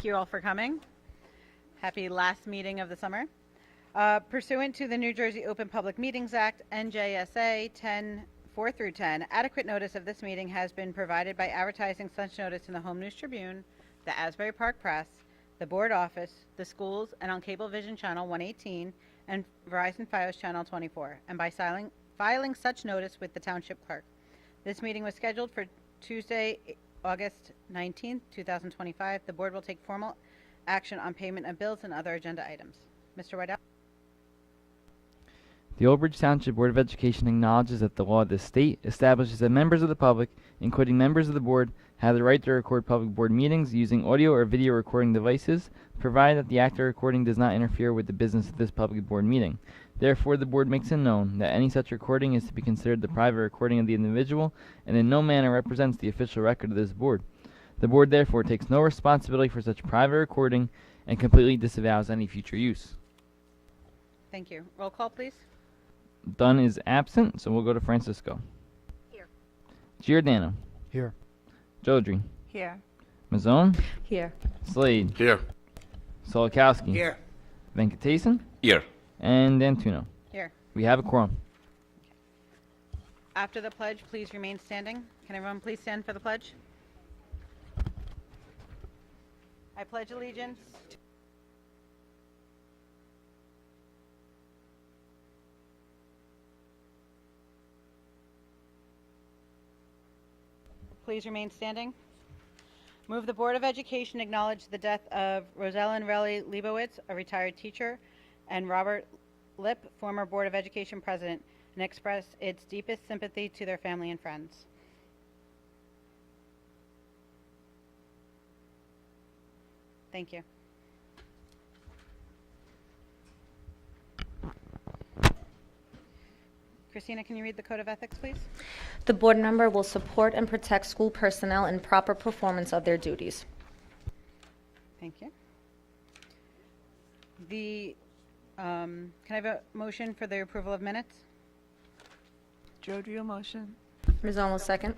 Thank you all for coming. Happy last meeting of the summer. Pursuant to the New Jersey Open Public Meetings Act, NJSA 10:4 through 10, adequate notice of this meeting has been provided by advertising such notice in the Home News Tribune, the Asbury Park Press, the Board Office, the schools, and on Cablevision Channel 118 and Verizon Fios Channel 24, and by filing such notice with the Township Clerk. This meeting was scheduled for Tuesday, August 19th, 2025. The board will take formal action on payment of bills and other agenda items. Mr. Whiteout? The Old Bridge Township Board of Education acknowledges that the law of the state establishes that members of the public, including members of the board, have the right to record public board meetings using audio or video recording devices, provided that the act of recording does not interfere with the business of this public board meeting. Therefore, the board makes it known that any such recording is to be considered the private recording of the individual and in no manner represents the official record of this board. The board therefore takes no responsibility for such private recording and completely disavows any future use. Thank you. Roll call, please. Dunn is absent, so we'll go to Francisco. Here. Giordano. Here. Jodry. Here. Mazzone. Here. Slade. Here. Solikowski. Here. Venkatesan. Here. And Dantuno. Here. We have a quorum. After the pledge, please remain standing. Can everyone please stand for the pledge? I pledge allegiance. Please remain standing. Move the Board of Education acknowledge the death of Rosellen Relly Leibowitz, a retired teacher, and Robert Lipp, former Board of Education president, and express its deepest sympathy to their family and friends. Thank you. Christina, can you read the Code of Ethics, please? The board member will support and protect school personnel in proper performance of their duties. Thank you. Can I have a motion for the approval of minutes? Jodry, motion. Mazzone will second.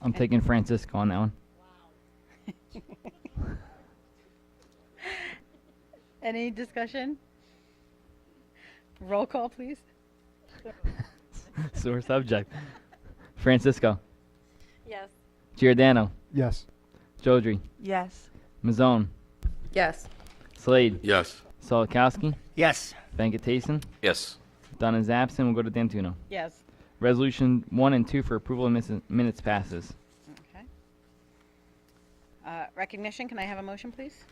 I'm taking Francisco on that one. Any discussion? Roll call, please. Sore subject. Francisco. Yes. Giordano. Yes. Jodry. Yes. Mazzone. Yes. Slade. Yes. Solikowski. Yes. Venkatesan. Yes. Dunn is absent. We'll go to Dantuno. Yes. Resolution 1 and 2 for approval of minutes passes. Okay. Recognition, can I have a motion, please?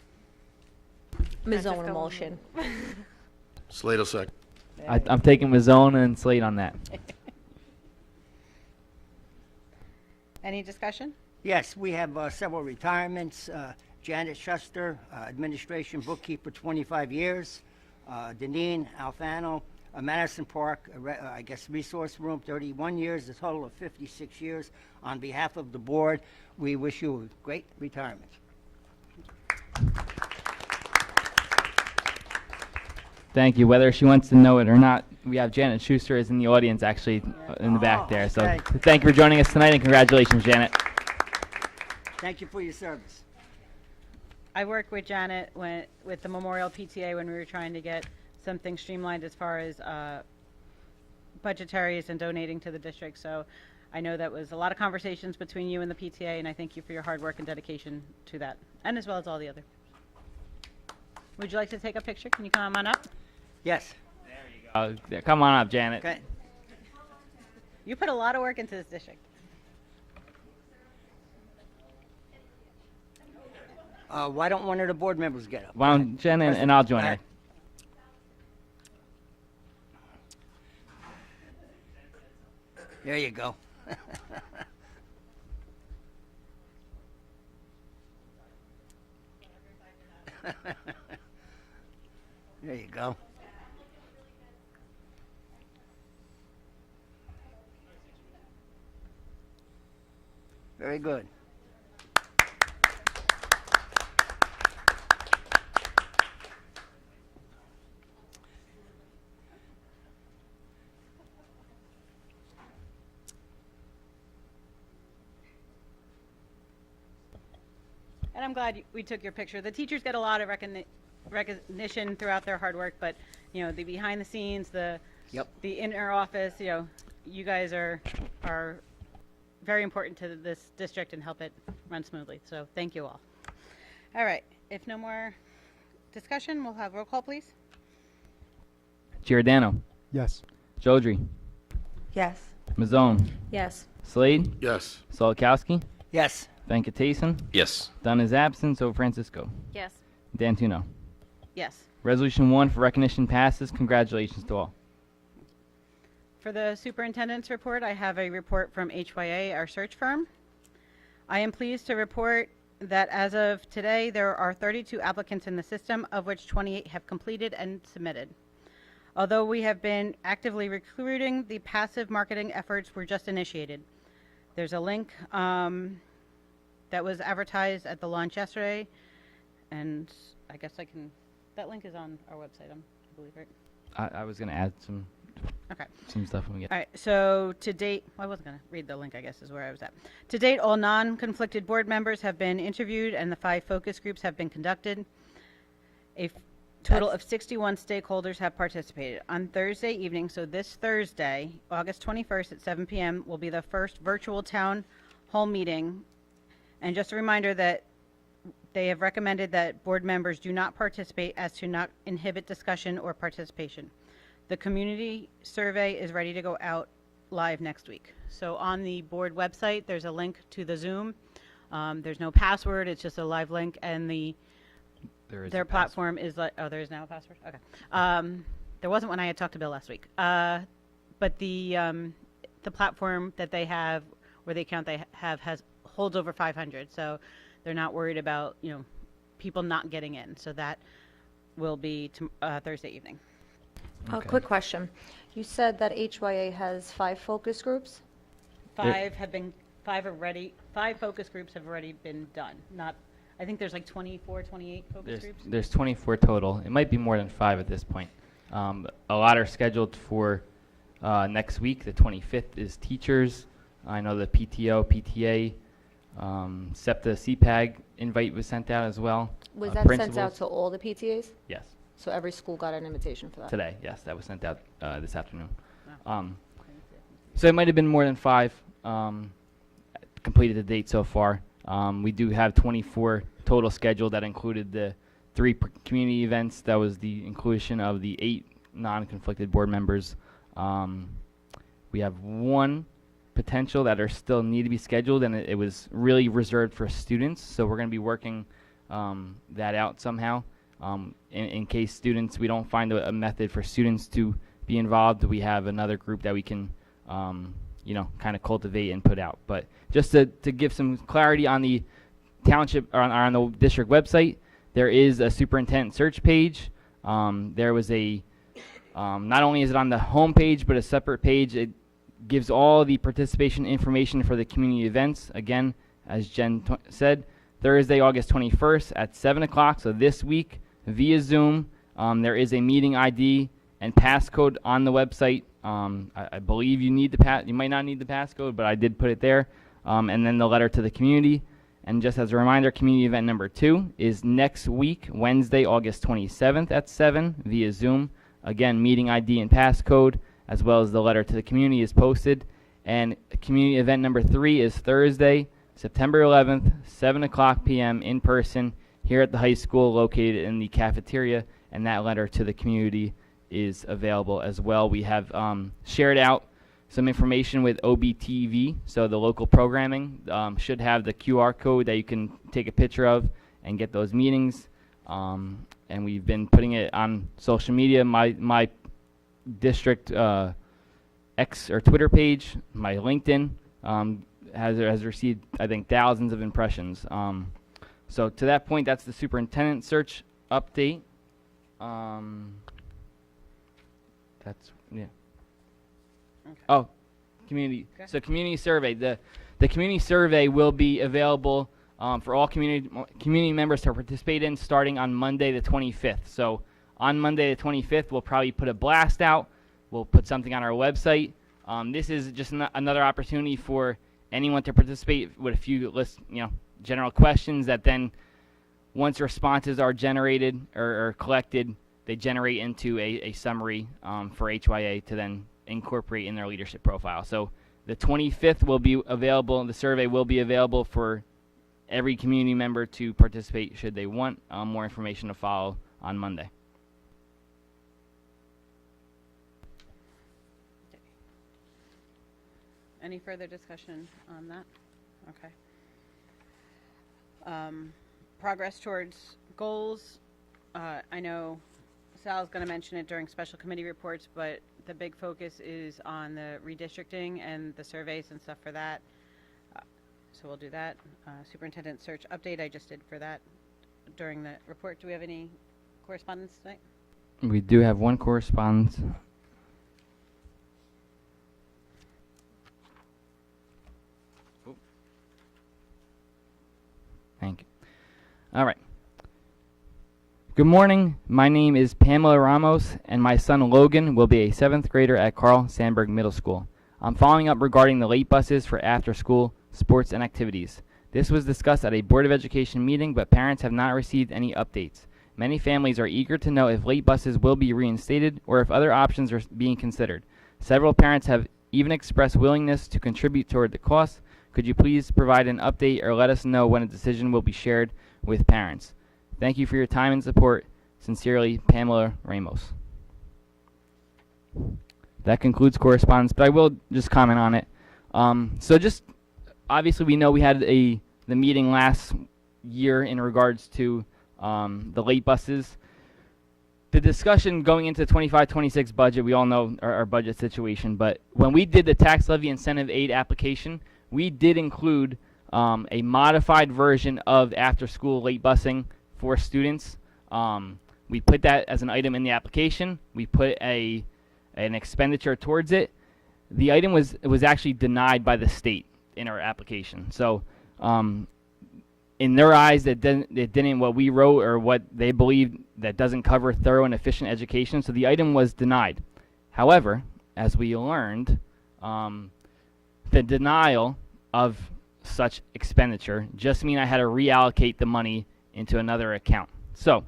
Mazzone will motion. Slade will second. I'm taking Mazzone and Slade on that. Any discussion? Yes, we have several retirements. Janet Schuster, administration bookkeeper, 25 years. Deneen Alfano, Madison Park, I guess resource room, 31 years, a total of 56 years. On behalf of the board, we wish you a great retirement. Thank you. Whether she wants to know it or not, we have Janet Schuster is in the audience, actually, in the back there. So okay. thank you for joining us tonight, and congratulations, Janet. Thank you for your service. I worked with Janet with the Memorial PTA when we were trying to get something streamlined as far as budgetaries and donating to the district. So I know that was a lot of conversations between you and the PTA, and I thank you for your hard work and dedication to that, and as well as all the other. Would you like to take a picture? Can you come on up? Yes. Yeah, come on up, Janet. Okay. You put a lot of work into this district. Why don't one of the board members get up? Why don't Jen and I'll join her. There you go. There you go. Very good. And I'm glad we took your picture. The teachers get a lot of recognition throughout their hard work, but, you know, the behind the scenes, the inner office, you know, you guys are very important to this district and help it run smoothly. So thank you all. All right. If no more discussion, we'll have roll call, please. Giordano. Yes. Jodry. Yes. Mazzone. Yes. Slade. Yes. Solakowski. Yes. Venkatason. Yes. Dunn is absent, so Francisco. Yes. D'Antuno. Yes. Resolution 1 for recognition passes. Congratulations to all. For the superintendent's report, I have a report from HYA, our search firm. I am pleased to report that as of today, there are 32 applicants in the system, of which 28 have completed and submitted. Although we have been actively recruiting, the passive marketing efforts were just initiated. There's a link that was advertised at the launch yesterday, and I guess that link is on our website, I believe, right? I was going to add some stuff when we get. All right, so to date, I wasn't going to read the link, I guess is where I was at. To date, all non-conflicted board members have been interviewed and the 5 focus groups have been conducted. A total of 61 stakeholders have participated. On Thursday evening, so this Thursday, August 21st at 7 p.m. will be the first virtual town hall meeting. And just a reminder that they have recommended that board members do not participate as to not inhibit discussion or participation. The community survey is ready to go out live next week. So on the board website, there's a link to the Zoom. There's no password, it's just a live link, and their platform is like, oh, there is now a password? Okay. There wasn't when I had talked to Bill last week. But the platform that they have, or the account they have, holds over 500. So they're not worried about, you know, people not getting in. So that will be Thursday evening. A Okay. quick question. You said that HYA has 5 focus groups? 5 focus groups have already been done. I think there's like 24, 28 focus groups. There's 24 total. It might be more than 5 at this point. A lot are scheduled for next week. The 25th is teachers. I know the PTO, PTA, SEPTA, CPAG invite was sent out as well. Was that sent out Principals? to all the PTAs? Yes. So every school got an invitation for that? Today, yes, that was sent out this afternoon. So it might have been more than 5 completed to date so far. We do have 24 total scheduled. That included the 3 community events. That was the inclusion of the 8 non-conflicted board members. We have 1 potential that are still need to be scheduled, and it was really reserved for students. So we're going to be working that out somehow. In case students, we don't find a method for students to be involved, we have another group that we can, you know, kind of cultivate and put out. But just to give some clarity on the township, or on the district website, there is a superintendent search page. There was not only is it on the home page, but a separate page. It gives all the participation information for the community events. Again, as Jen said, Thursday, August 21st at 7 o'clock, so this week, via Zoom. There is a meeting ID and passcode on the website. I believe you might not need the passcode, but I did put it there. And then the letter to the community. And just as a reminder, community event number 2 is next week, Wednesday, August 27th at 7 via Zoom. Again, meeting ID and passcode, as well as the letter to the community is posted. And community event number 3 is Thursday, September 11th, 7 o'clock p.m. in person here at the high school, located in the cafeteria, and that letter to the community is available as well. We have shared out some information with OBTV, so the local programming should have the QR code that you can take a picture of and get those meetings. And we've been putting it on social media. My district X or Twitter page, my LinkedIn has received, I think, thousands of impressions. So to that point, that's the superintendent search update. That's, yeah. Okay. Oh, community. Okay. So community survey. The community survey will be available for all community members to participate in starting on Monday the 25th. So on Monday the 25th, we'll probably put a blast out. We'll put something on our website. This is just another opportunity for anyone to participate with a few general questions that then once responses are generated or collected, they generate into a summary for HYA to then incorporate in their leadership profile. So the 25th will be available, the survey will be available for every community member to participate should they want. More information to follow on Monday. Any further discussion on that? Okay. Progress towards goals. I know Sal's going to mention it during special committee reports, but the big focus is on the redistricting and the surveys and stuff for that. So we'll do that. Superintendent search update I just did for that during the report. Do we have any correspondence tonight? We do have one correspondence. Thank you. All right. Good morning. My name is Pamela Ramos, and my son Logan will be a 7th grader at Carl Sandburg Middle School. I'm following up regarding the late buses for after-school sports and activities. This was discussed at a Board of Education meeting, but parents have not received any updates. Many families are eager to know if late buses will be reinstated or if other options are being considered. Several parents have even expressed willingness to contribute toward the cost. Could you please provide an update or let us know when a decision will be shared with parents? Thank you for your time and support. Sincerely, Pamela Ramos. That concludes correspondence, but I will just comment on it. So just obviously we know we had the meeting last year in regards to the late buses. The discussion going into 25-26 budget, we all know our budget situation, but when we did the tax levy incentive aid application, we did include a modified version of after-school late busing for students. We put that as an item in the application. We put an expenditure towards it. The item was actually denied by the state in our application. So in their eyes, it didn't what we wrote or what they believed that doesn't cover thorough and efficient education. So the item was denied. However, as we learned, the denial of such expenditure just mean I had to reallocate the money into another account. So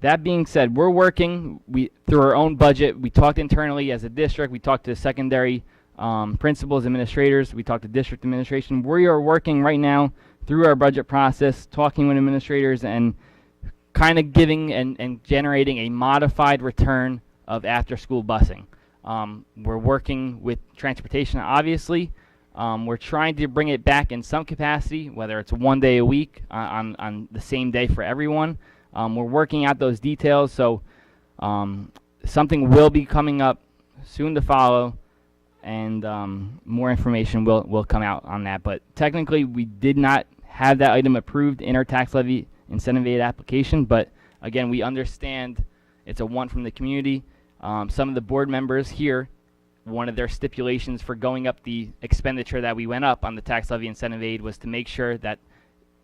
that being said, we're working through our own budget. We talked internally as a district. We talked to secondary principals, administrators. We talked to district administration. We are working right now through our budget process, talking with administrators and kind of giving and generating a modified return of after-school busing. We're working with transportation, obviously. We're trying to bring it back in some capacity, whether it's one day a week on the same day for everyone. We're working out those details, so something will be coming up soon to follow, and more information will come out on that. But technically, we did not have that item approved in our tax levy incentive aid application, but again, we understand it's a want from the community. Some of the board members here, one of their stipulations for going up the expenditure that we went up on the tax levy incentive aid was to make sure that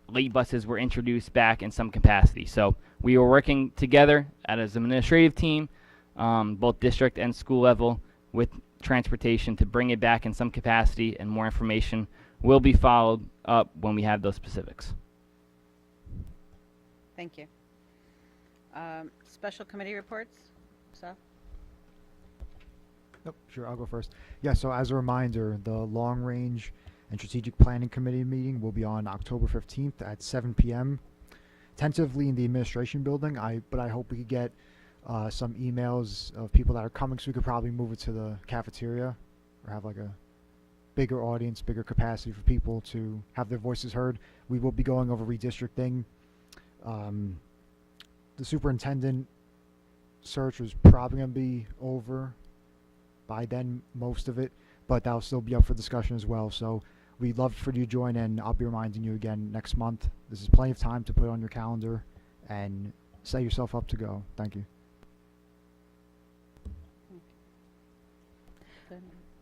late buses were introduced back in some capacity. So we were working together as an administrative team, both district and school level, with transportation to bring it back in some capacity, and more information will be followed up when we have those specifics. Thank you. Special committee reports. So. Nope, sure, I'll go first. Yeah, so as a reminder, the Long Range and Strategic Planning Committee meeting will be on October 15th at 7 p.m. tentatively in the administration building. But I hope we could get some emails of people that are coming, so we could probably move it to the cafeteria or have like a bigger audience, bigger capacity for people to have their voices heard. We will be going over redistricting. The superintendent search was probably going to be over by then, most of it, but that'll still be up for discussion as well. So we'd love for you to join, and I'll be reminding you again next month. This is plenty of time to put on your calendar and set yourself up to go. Thank you.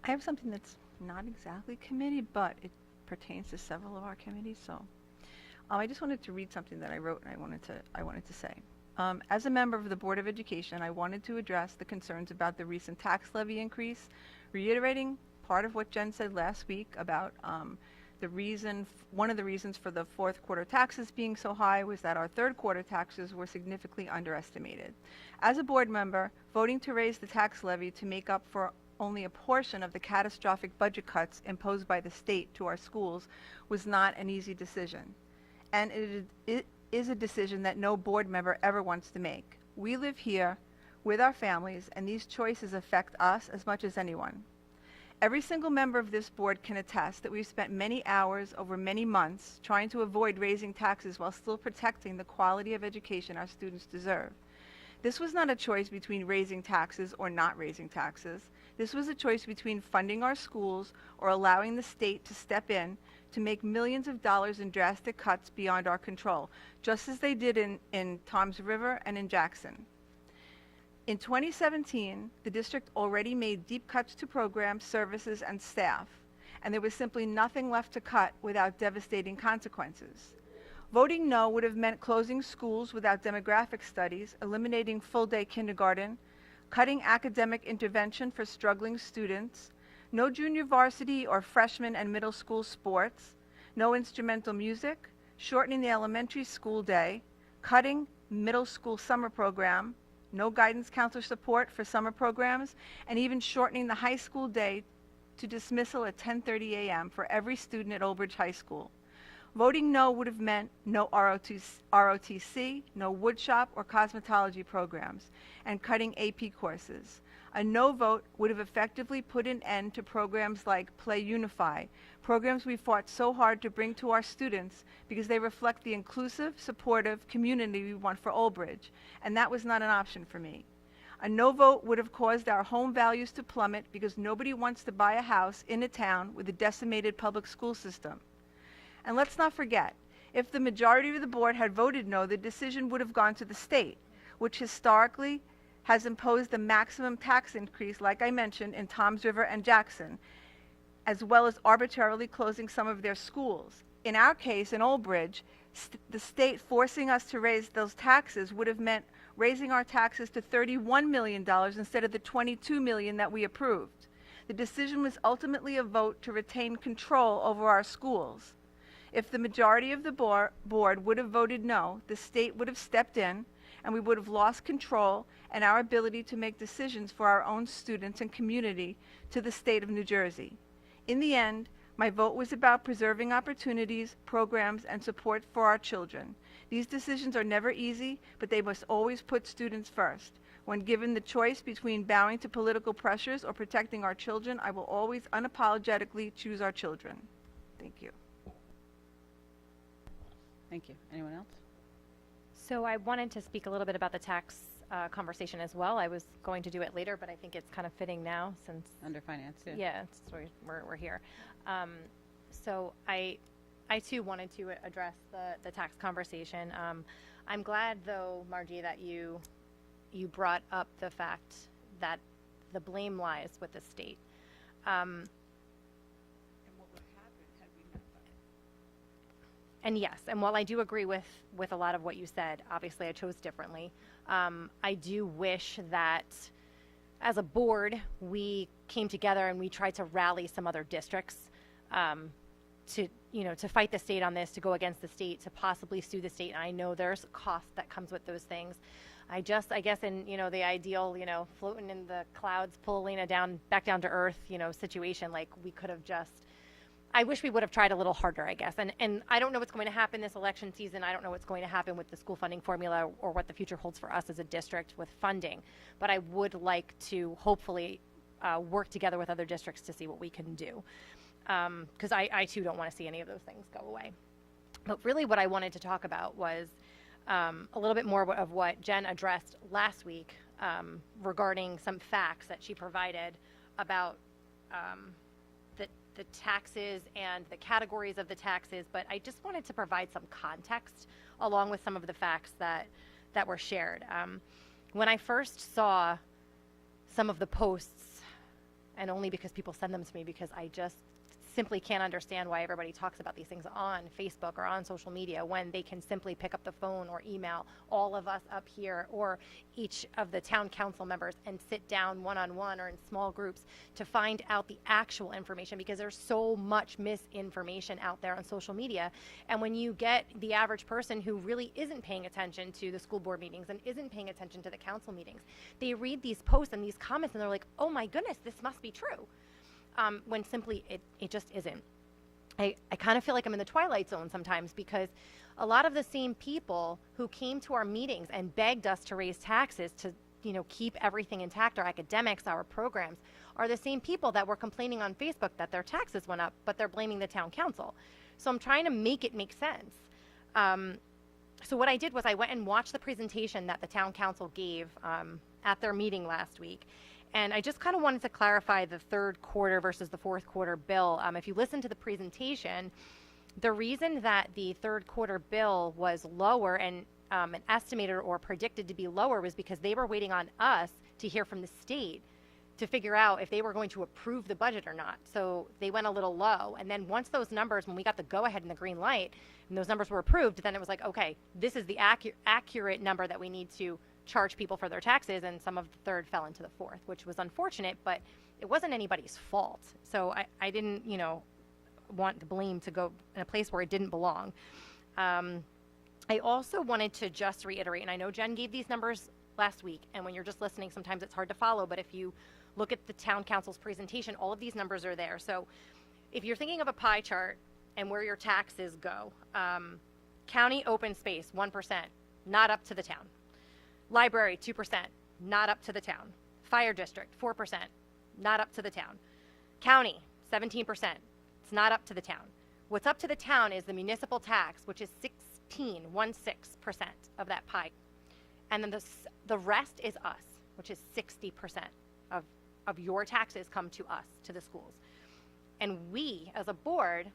I have something that's not exactly committee, but it pertains to several of our committees. So I just wanted to read something that I wrote, and I wanted to say. As a member of the Board of Education, I wanted to address the concerns about the recent tax levy increase, reiterating part of what Jen said last week about One of the reasons for the fourth quarter taxes being so high was that our third quarter taxes were significantly underestimated. As a board member, voting to raise the tax levy to make up for only a portion of the catastrophic budget cuts imposed by the state to our schools was not an easy decision. And it is a decision that no board member ever wants to make. We live here with our families, and these choices affect us as much as anyone. Every single member of this board can attest that we've spent many hours over many months trying to avoid raising taxes while still protecting the quality of education our students deserve. This was not a choice between raising taxes or not raising taxes. This was a choice between funding our schools or allowing the state to step in to make millions of dollars in drastic cuts beyond our control, just as they did in Toms River and in Jackson. In 2017, the district already made deep cuts to programs, services, and staff, and there was simply nothing left to cut without devastating consequences. Voting no would have meant closing schools without demographic studies, eliminating full-day kindergarten, cutting academic intervention for struggling students, no junior varsity or freshman and middle school sports, no instrumental music, shortening the elementary school day, cutting middle school summer program, no guidance counselor support for summer programs, and even shortening the high school day to dismissal at 10:30 a.m. for every student at Old Bridge High School. Voting no would have meant no ROTC, no woodshop or cosmetology programs, and cutting AP courses. A no vote would have effectively put an end to programs like Play Unify, programs we fought so hard to bring to our students because they reflect the inclusive, supportive community we want for Old Bridge, and that was not an option for me. A no vote would have caused our home values to plummet because nobody wants to buy a house in a town with a decimated public school system. And let's not forget, if the majority of the board had voted no, the decision would have gone to the state, which historically has imposed the maximum tax increase, like I mentioned, in Toms River and Jackson, as well as arbitrarily closing some of their schools. In our case, in Old Bridge, the state forcing us to raise those taxes would have meant raising our taxes to $31 million instead of the $22 million that we approved. The decision was ultimately a vote to retain control over our schools. If the majority of the board would have voted no, the state would have stepped in, and we would have lost control and our ability to make decisions for our own students and community to the state of New Jersey. In the end, my vote was about preserving opportunities, programs, and support for our children. These decisions are never easy, but they must always put students first. When given the choice between bowing to political pressures or protecting our children, I will always unapologetically choose our children. Thank you. Thank you. Anyone else? So I wanted to speak a little bit about the tax conversation as well. I was going to do it later, but I think it's kind of fitting now since Under finance, yeah. yeah, so we're here. So I too wanted to address the tax conversation. I'm glad though, Margie, that you brought up the fact that the blame lies with the state. And yes, and while I do agree with a lot of what you said, obviously I chose differently. I do wish that as a board, we came together and we tried to rally some other districts to fight the state on this, to go against the state, to possibly sue the state. And I know there's a cost that comes with those things. I guess in, the ideal, floating in the clouds, pull Lena back down to earth, situation, like we could have just, I wish we would have tried a little harder, I guess. And I don't know what's going to happen this election season. I don't know what's going to happen with the school funding formula or what the future holds for us as a district with funding. But I would like to hopefully work together with other districts to see what we can do. Because I too don't want to see any of those things go away. But really what I wanted to talk about was a little bit more of what Jen addressed last week regarding some facts that she provided about the taxes and the categories of the taxes, but I just wanted to provide some context along with some of the facts that were shared. When I first saw some of the posts, and only because people send them to me because I just simply can't understand why everybody talks about these things on Facebook or on social media when they can simply pick up the phone or email all of us up here or each of the town council members and sit down one-on-one or in small groups to find out the actual information, because there's so much misinformation out there on social media. And when you get the average person who really isn't paying attention to the school board meetings and isn't paying attention to the council meetings, they read these posts and these comments and they're like, oh my goodness, this must be true. When simply it just isn't. I kind of feel like I'm in the twilight zone sometimes, because a lot of the same people who came to our meetings and begged us to raise taxes to, you know, keep everything intact, our academics, our programs, are the same people that were complaining on Facebook that their taxes went up, but they're blaming the town council. So I'm trying to make it make sense. So what I did was I went and watched the presentation that the town council gave at their meeting last week. And I just kind of wanted to clarify the third quarter versus the fourth quarter bill. If you listen to the presentation, the reason that the third quarter bill was lower and estimated or predicted to be lower was because they were waiting on us to hear from the state to figure out if they were going to approve the budget or not. So they went a little low. And then once those numbers, when we got the go-ahead and the green light, and those numbers were approved, then it was like, okay, this is the accurate number that we need to charge people for their taxes, and some of the third fell into the fourth, which was unfortunate, but it wasn't anybody's fault. So I didn't, you know, want the blame to go in a place where it didn't belong. I also wanted to just reiterate, and I know Jen gave these numbers last week, and when you're just listening, sometimes it's hard to follow, but if you look at the town council's presentation, all of these numbers are there. So if you're thinking of a pie chart and where your taxes go, county open space, 1%, not up to the town. Library, 2%, not up to the town. Fire district, 4%, not up to the town. County, 17%, it's not up to the town. What's up to the town is the municipal tax, which is 16% of that pie. And then the rest is us, which is 60% of your taxes come to us, to the schools. And we, as a board,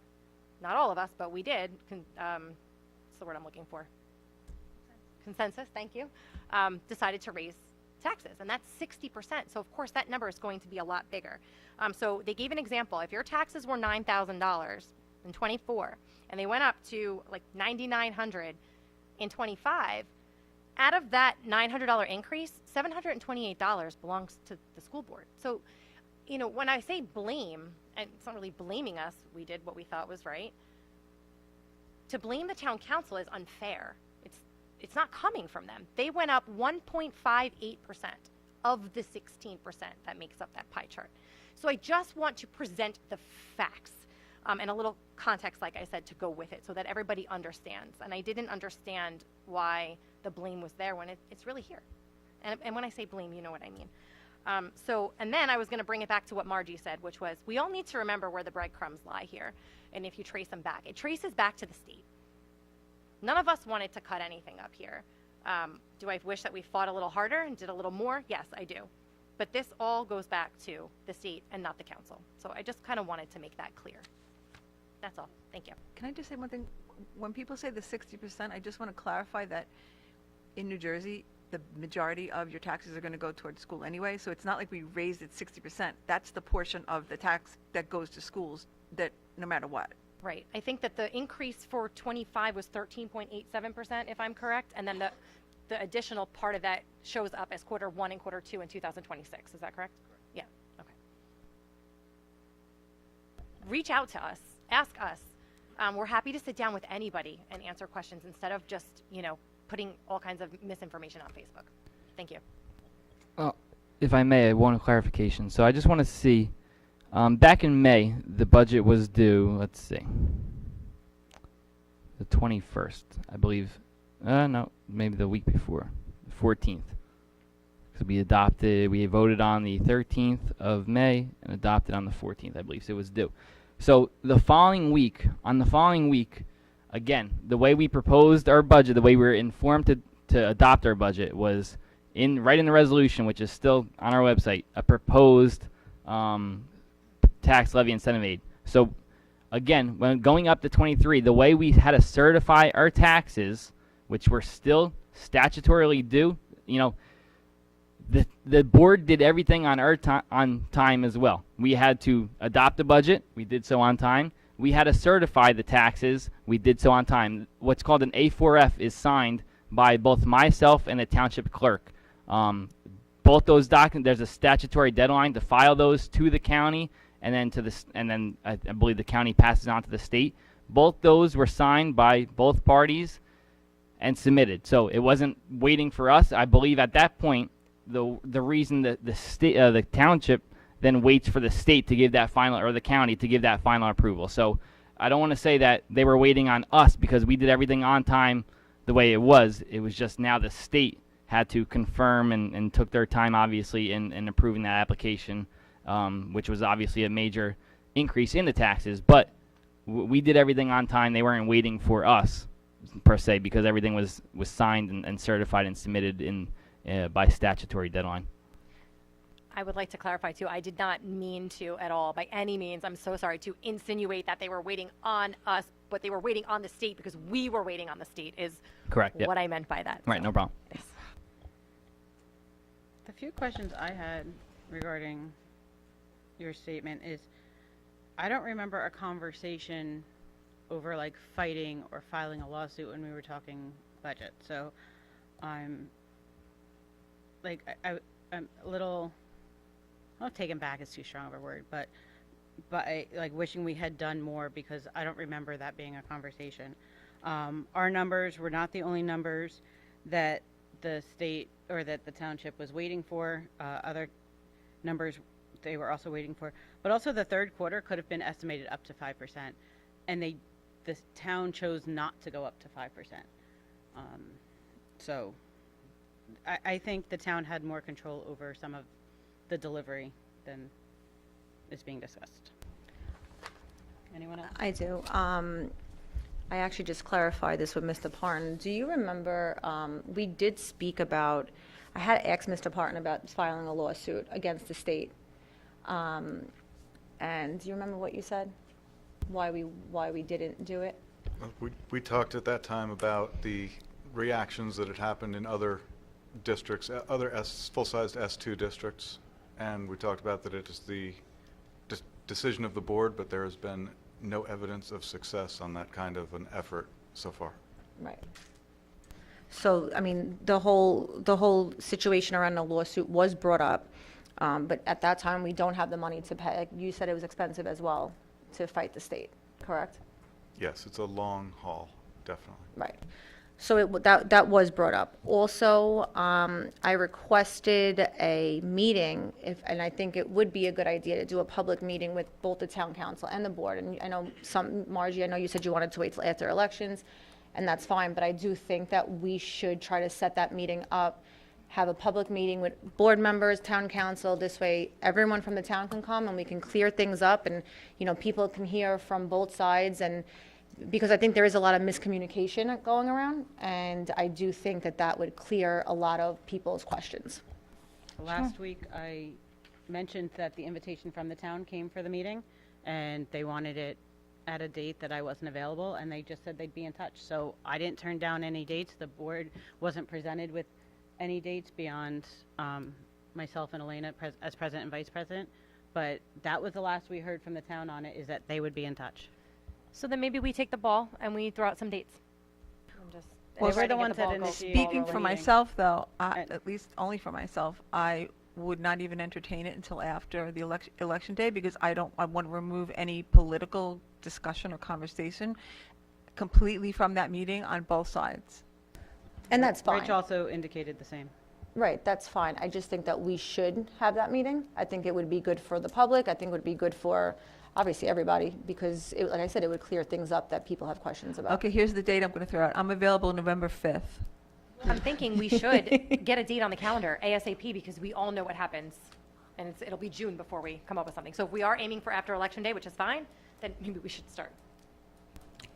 not all of us, but we did, what's the word I'm looking for? Consensus, thank you, decided to raise taxes, and that's 60%. So of course that number is going to be a lot bigger. So they gave an example. If your taxes were $9,000 in 24, and they went up to like $9,900 in 25, out of that $900 increase, $728 belongs to the school board. So, you know, when I say blame, and it's not really blaming us, we did what we thought was right. To blame the town council is unfair. It's not coming from them. They went up 1.58% of the 16% that makes up that pie chart. So I just want to present the facts and a little context, like I said, to go with it so that everybody understands. And I didn't understand why the blame was there when it's really here. And when I say blame, you know what I mean. And then I was going to bring it back to what Margie said, which was we all need to remember where the breadcrumbs lie here. And if you trace them back, it traces back to the state. None of us wanted to cut anything up here. Do I wish that we fought a little harder and did a little more? Yes, I do. But this all goes back to the state and not the council. So I just kind of wanted to make that clear. That's all. Thank you. Can I just say one thing? When people say the 60%, I just want to clarify that in New Jersey, the majority of your taxes are going to go towards school anyway. So it's not like we raised it 60%. That's the portion of the tax that goes to schools that no matter what. Right. I think that the increase for 25 was 13.87%, if I'm correct. And then the additional part of that shows up as quarter one and quarter two in 2026. Is that correct? Yeah. Okay. Reach out to us. Ask us. We're happy to sit down with anybody and answer questions instead of just, you know, putting all kinds of misinformation on Facebook. Thank you. If I may, I want a clarification. So I just want to see, back in May, the budget was due, let's see, the 21st, I believe. No, maybe the week before, the 14th. So we voted on the 13th of May and adopted on the 14th, I believe. So it was due. So on the following week, again, the way we proposed our budget, the way we were informed to adopt our budget was right in the resolution, which is still on our website, a proposed tax levy incentive aid. So again, when going up to 23, the way we had to certify our taxes, which were still statutorily due, you know, the board did everything on our on time as well. We had to adopt the budget. We did so on time. We had to certify the taxes. We did so on time. What's called an A4F is signed by both myself and the township clerk. Both those documents, there's a statutory deadline to file those to the county, and then I believe the county passes on to the state. Both those were signed by both parties and submitted. So it wasn't waiting for us. I believe at that point, the reason that the township then waits for the state to give that final, or the county to give that final approval. So I don't want to say that they were waiting on us because we did everything on time the way it was. It was just now the state had to confirm and took their time, obviously, in approving that application, which was obviously a major increase in the taxes. But we did everything on time. They weren't waiting for us, per se, because everything was signed and certified and submitted by statutory deadline. I would like to clarify too, I did not mean to at all, by any means, I'm so sorry, to insinuate that they were waiting on us, but they were waiting on the state because we were waiting on the state is Correct. Yep. what I meant by that. Right, So, no problem. yes. The few questions I had regarding your statement is, I don't remember a conversation over like fighting or filing a lawsuit when we were talking budget. So I'm like, I'm a little, not taken back is too strong of a word, but I like wishing we had done more because I don't remember that being a conversation. Our numbers were not the only numbers that the state or that the township was waiting for. Other numbers they were also waiting for, but also the third quarter could have been estimated up to 5%, and the town chose not to go up to 5%. So I think the town had more control over some of the delivery than is being discussed. Anyone else? I do. I actually just clarified this with Mr. Parton. Do you remember, we did speak about, I had asked Mr. Parton about filing a lawsuit against the state. And do you remember what you said? Why we didn't do it? We talked at that time about the reactions that had happened in other districts, other full-sized S2 districts, and we talked about that it is the decision of the board, but there has been no evidence of success on that kind of an effort so far. Right. So, I mean, the whole situation around the lawsuit was brought up, but at that time, we don't have the money to pay. Like you said, it was expensive as well to fight the state, correct? Yes, it's a long haul, definitely. Right. So that was brought up. Also, I requested a meeting, and I think it would be a good idea to do a public meeting with both the town council and the board. And I know Margie, I know you said you wanted to wait till after elections, and that's fine, but I do think that we should try to set that meeting up, have a public meeting with board members, town council. This way, everyone from the town can come and we can clear things up, and, you know, people can hear from both sides, and because I think there is a lot of miscommunication going around, and I do think that would clear a lot of people's questions. Last week, I mentioned that the invitation from the town came for the meeting, and they wanted it at a date that I wasn't available, and they just said they'd be in touch. So I didn't turn down any dates. The board wasn't presented with any dates beyond myself and Elena as president and vice president, but that was the last we heard from the town on it, is that they would be in touch. So then maybe we take the ball and we throw out some dates. Well, we're the ones that initiated Speaking the for meeting. myself, though, And- at least only for myself, I would not even entertain it until after the election day, because I want to remove any political discussion or conversation completely from that meeting on both sides. And that's fine. Rich also indicated the same. Right, that's fine. I just think that we should have that meeting. I think it would be good for the public. I think it would be good for, obviously, everybody, because, like I said, it would clear things up that people have questions about. Okay, here's the date I'm going to throw out. I'm available November 5th. I'm thinking we should get a date on the calendar ASAP because we all know what happens. And it'll be June before we come up with something. So if we are aiming for after election day, which is fine, then maybe we should start.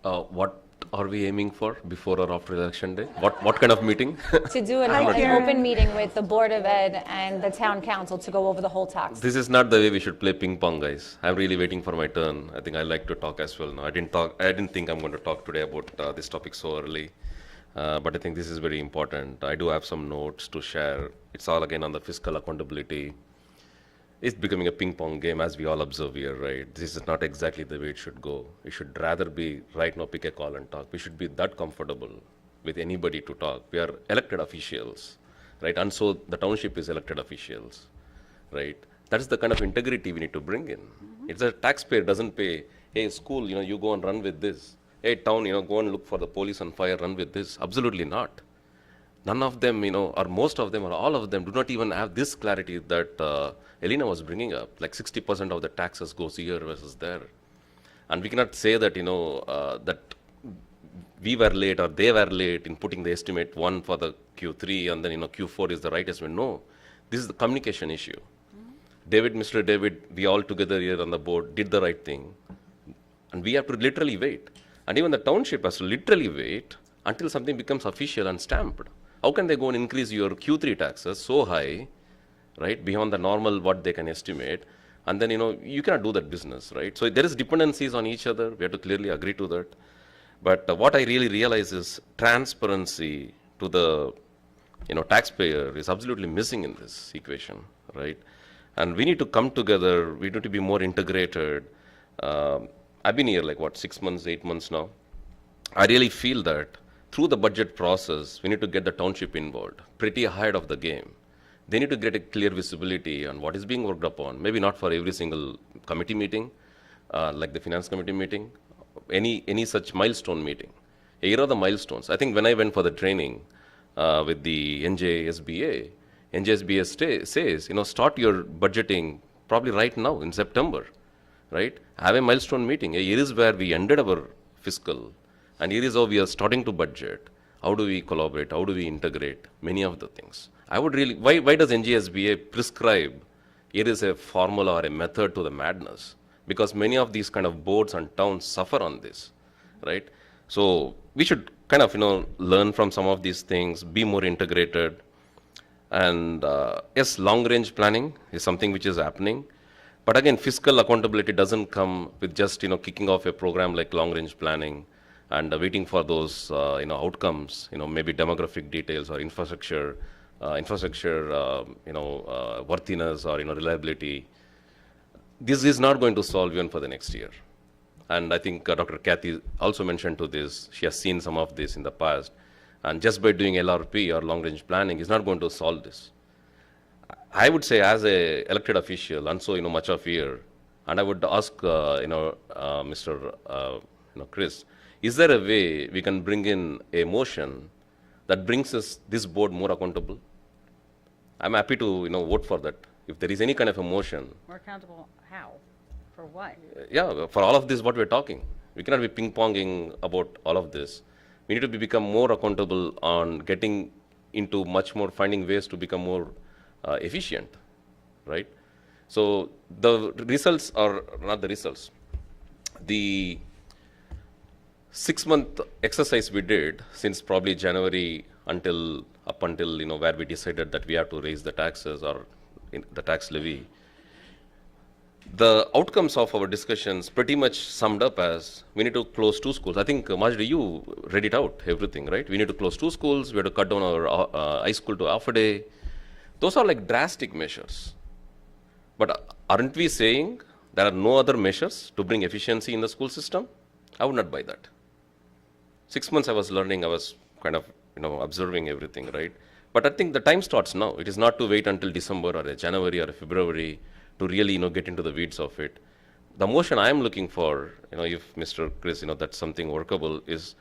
What are we aiming for before or after election day? What kind of meeting? To do an open meeting with the Board of Ed and the town council to go over the whole tax. This is not the way we should play ping pong, guys. I'm really waiting for my turn. I think I like to talk as well now. I didn't think I'm going to talk today about this topic so early. but I think this is very important. I do have some notes to share. It's all again on the fiscal accountability. It's becoming a ping pong game as we all observe here, right? This is not exactly the way it should go. It should rather be right now, pick a call and talk. We should be that comfortable with anybody to talk. We are elected officials, right? And so the township is elected officials, right? That is the kind of integrity we need to bring in. It's a taxpayer doesn't pay, hey, school, you go and run with this. Hey, town, go and look for the police and fire, run with this. Absolutely not. None of them, or most of them, or all of them do not even have this clarity that Elena was bringing up. Like 60% of the taxes goes here versus there. And we cannot say that, that we were late or they were late in putting the estimate one for the Q3 and then, Q4 is the right estimate. No, this is the communication issue. Mr. David, we all together here on the board did the right thing. And we have to literally wait. And even the township has to literally wait until something becomes official and stamped. How can they go and increase your Q3 taxes so high, right, beyond the normal what they can estimate? And then, you cannot do that business, right? So there is dependencies on each other. We have to clearly agree to that. But what I really realize is transparency to the, taxpayer is absolutely missing in this equation, right? And we need to come together. We need to be more integrated. I've been here like, 6 months, 8 months now. I really feel that through the budget process, we need to get the township involved, pretty ahead of the game. They need to get a clear visibility on what is being worked upon, maybe not for every single committee meeting, like the finance committee meeting, any such milestone meeting. Here are the milestones. I think when I went for the training with the NJSBA says, start your budgeting probably right now in September, right? Have a milestone meeting. Here is where we ended our fiscal, and here is how we are starting to budget. How do we collaborate? How do we integrate? Many of the things. I would really, why does NJSBA prescribe here is a formula or a method to the madness? Because many of these kind of boards and towns suffer on this, right? So we should kind of, learn from some of these things, be more integrated. And yes, long-range planning is something which is happening. But again, fiscal accountability doesn't come with just, kicking off a program like long-range planning and waiting for those, outcomes, maybe demographic details or infrastructure, worthiness or, reliability. This is not going to solve even for the next year. And I think Dr. Kathy also mentioned to this. She has seen some of this in the past. And just by doing LRP or long-range planning is not going to solve this. I would say as a elected official, and so much of here, and I would ask Mr. Chris, is there a way we can bring in a motion that brings us this board more accountable? I'm happy to vote for that. If there is any kind of a motion. More accountable how? For what? Yeah, for all of this, what we're talking. We cannot be ping-ponging about all of this. We need to become more accountable on getting into much more, finding ways to become more efficient, right? So the results are not the results. The 6-month exercise we did since probably January up until where we decided that we have to raise the taxes or the tax levy. The outcomes of our discussions pretty much summed up as we need to close 2 schools. I think, Majdi, you read it out, everything, right? We need to close 2 schools. We have to cut down our high school to half a day. Those are like drastic measures. But aren't we saying there are no other measures to bring efficiency in the school system? I would not buy that. 6 months I was learning, I was kind of, observing everything, right? But I think the time starts now. It is not to wait until December or a January or a February to really, get into the weeds of it. The motion I am looking for, if Mr. Chris, that's something workable, is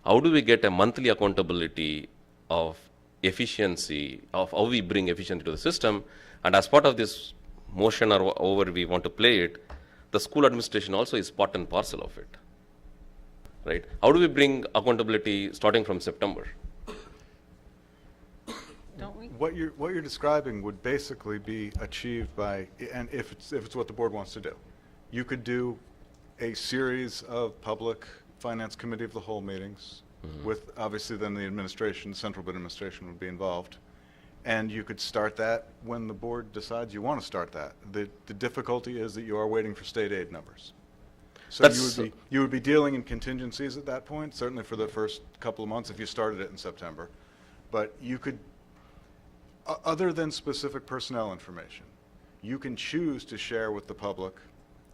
how do we get a monthly accountability of efficiency, of how we bring efficiency to the system, and as part of this motion or however we want to play it, the school administration also is part and parcel of it, right? How do we bring accountability starting from September? Don't we? What you're describing would basically be achieved by, and if it's what the board wants to do, you could do a series of public finance committee of the whole meetings with obviously then the administration, central bid administration would be involved. And you could start that when the board decides you want to start that. The difficulty is that you are waiting for state aid numbers. So That's- you would be dealing in contingencies at that point, certainly for the first couple of months if you started it in September. But you could, other than specific personnel information, you can choose to share with the public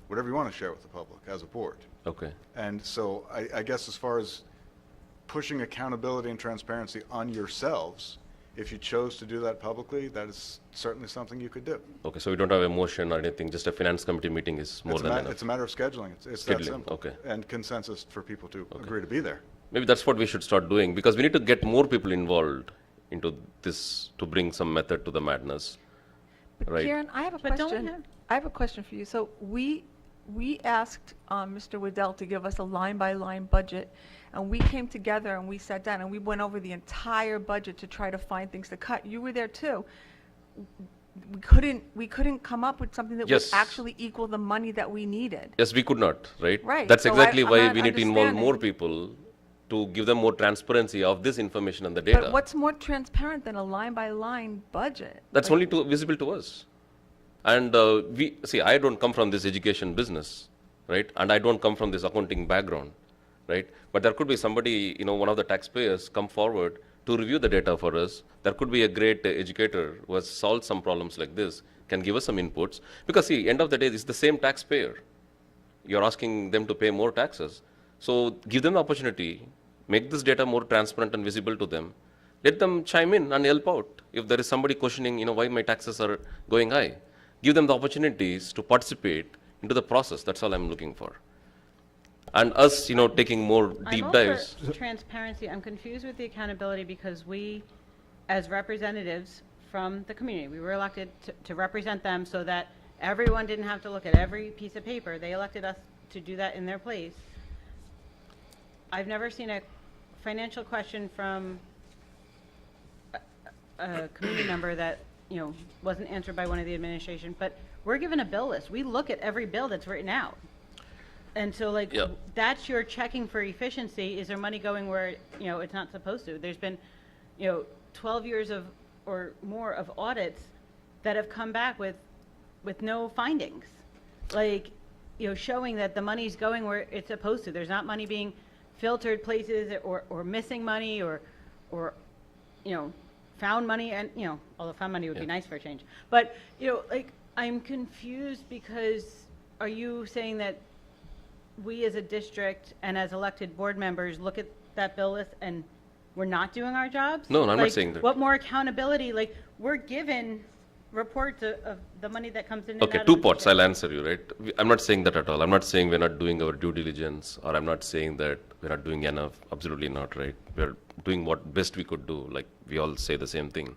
whatever you want to share with the public as a board. Okay. And so I guess as far as pushing accountability and transparency on yourselves, if you chose to do that publicly, that is certainly something you could do. Okay, so we don't have a motion or anything, just a finance committee meeting is more than enough. It's a matter of scheduling. It's that Scheduling, simple. okay. And consensus for people to agree to be there. Maybe that's what we should start doing, because we need to get more people involved into this to bring some method to the madness. But Right. Karen, I have a But don't we question. have- I have a question for you. So we asked Mr. Waddell to give us a line-by-line budget, and we came together and we sat down and we went over the entire budget to try to find things to cut. You were there too. We couldn't come up with something that would Yes. actually equal the money that we needed. Yes, we could not, right? Right, That's so exactly I'm why not we need to involve more understanding. people to give them more transparency of this information and the data. But what's more transparent than a line-by-line budget? That's Like, only visible to us. And I don't come from this education business, right? And I don't come from this accounting background, right? But there could be somebody, one of the taxpayers come forward to review the data for us. There could be a great educator who has solved some problems like this, can give us some inputs. Because see, end of the day, it's the same taxpayer. You're asking them to pay more taxes. So give them the opportunity, make this data more transparent and visible to them. Let them chime in and help out. If there is somebody questioning, why my taxes are going high, give them the opportunities to participate into the process. That's all I'm looking for. And us, taking more deep I'm all dives. for transparency. I'm confused with the accountability because we, as representatives from the community, we were elected to represent them so that everyone didn't have to look at every piece of paper. They elected us to do that in their place. I've never seen a financial question from a community member that, wasn't answered by one of the administration, but we're given a bill list. We look at every bill that's written out. And so Yeah. that's your checking for efficiency. Is there money going where, it's not supposed to? There's been, 12 years of, or more of audits that have come back with no findings. Showing that the money's going where it's supposed to. There's not money being filtered places or missing money or, found money and, although found money would be nice for a change. But, I'm confused because are you saying that we as a district and as elected board members look at that bill list and we're not doing our jobs? No, I'm not saying that. What more accountability? We're given reports of the money that comes in and Okay, out two of the parts. district. I'll answer you, right? I'm not saying that at all. I'm not saying we're not doing our due diligence, or I'm not saying that we're not doing enough. Absolutely not, right? We're doing what best we could do. Like we all say the same thing.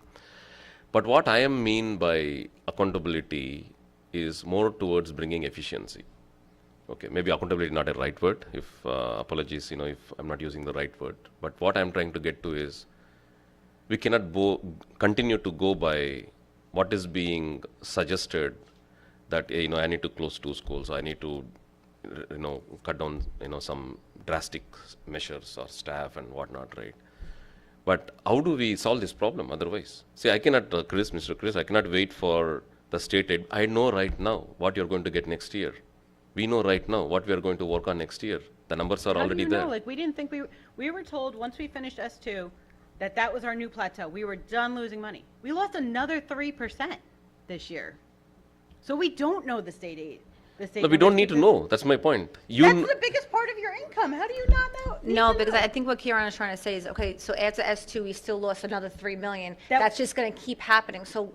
But what I mean by accountability is more towards bringing efficiency. Okay, maybe accountability is not a right word. If apologies, if I'm not using the right word. But what I'm trying to get to is, we cannot continue to go by what is being suggested, that I need to close 2 schools, I need to cut down some drastic measures or staff and whatnot, right? But how do we solve this problem otherwise? See, I cannot, Mr. Chris, I cannot wait for the state aid. I know right now what you're going to get next year. We know right now what we are going to work on next year. The numbers are How already do you there. know? We didn't think we were told once we finished S2 that was our new plateau. We were done losing money. We lost another 3% this year. So we don't know the state aid. No, we don't need to know. That's my point. That's the biggest part of your income. How do you not know? No, because I think what Kieran is trying to say is, okay, so after S2, we still lost another 3 million. That's just going to keep happening. So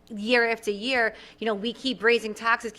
year after year, we keep raising taxes.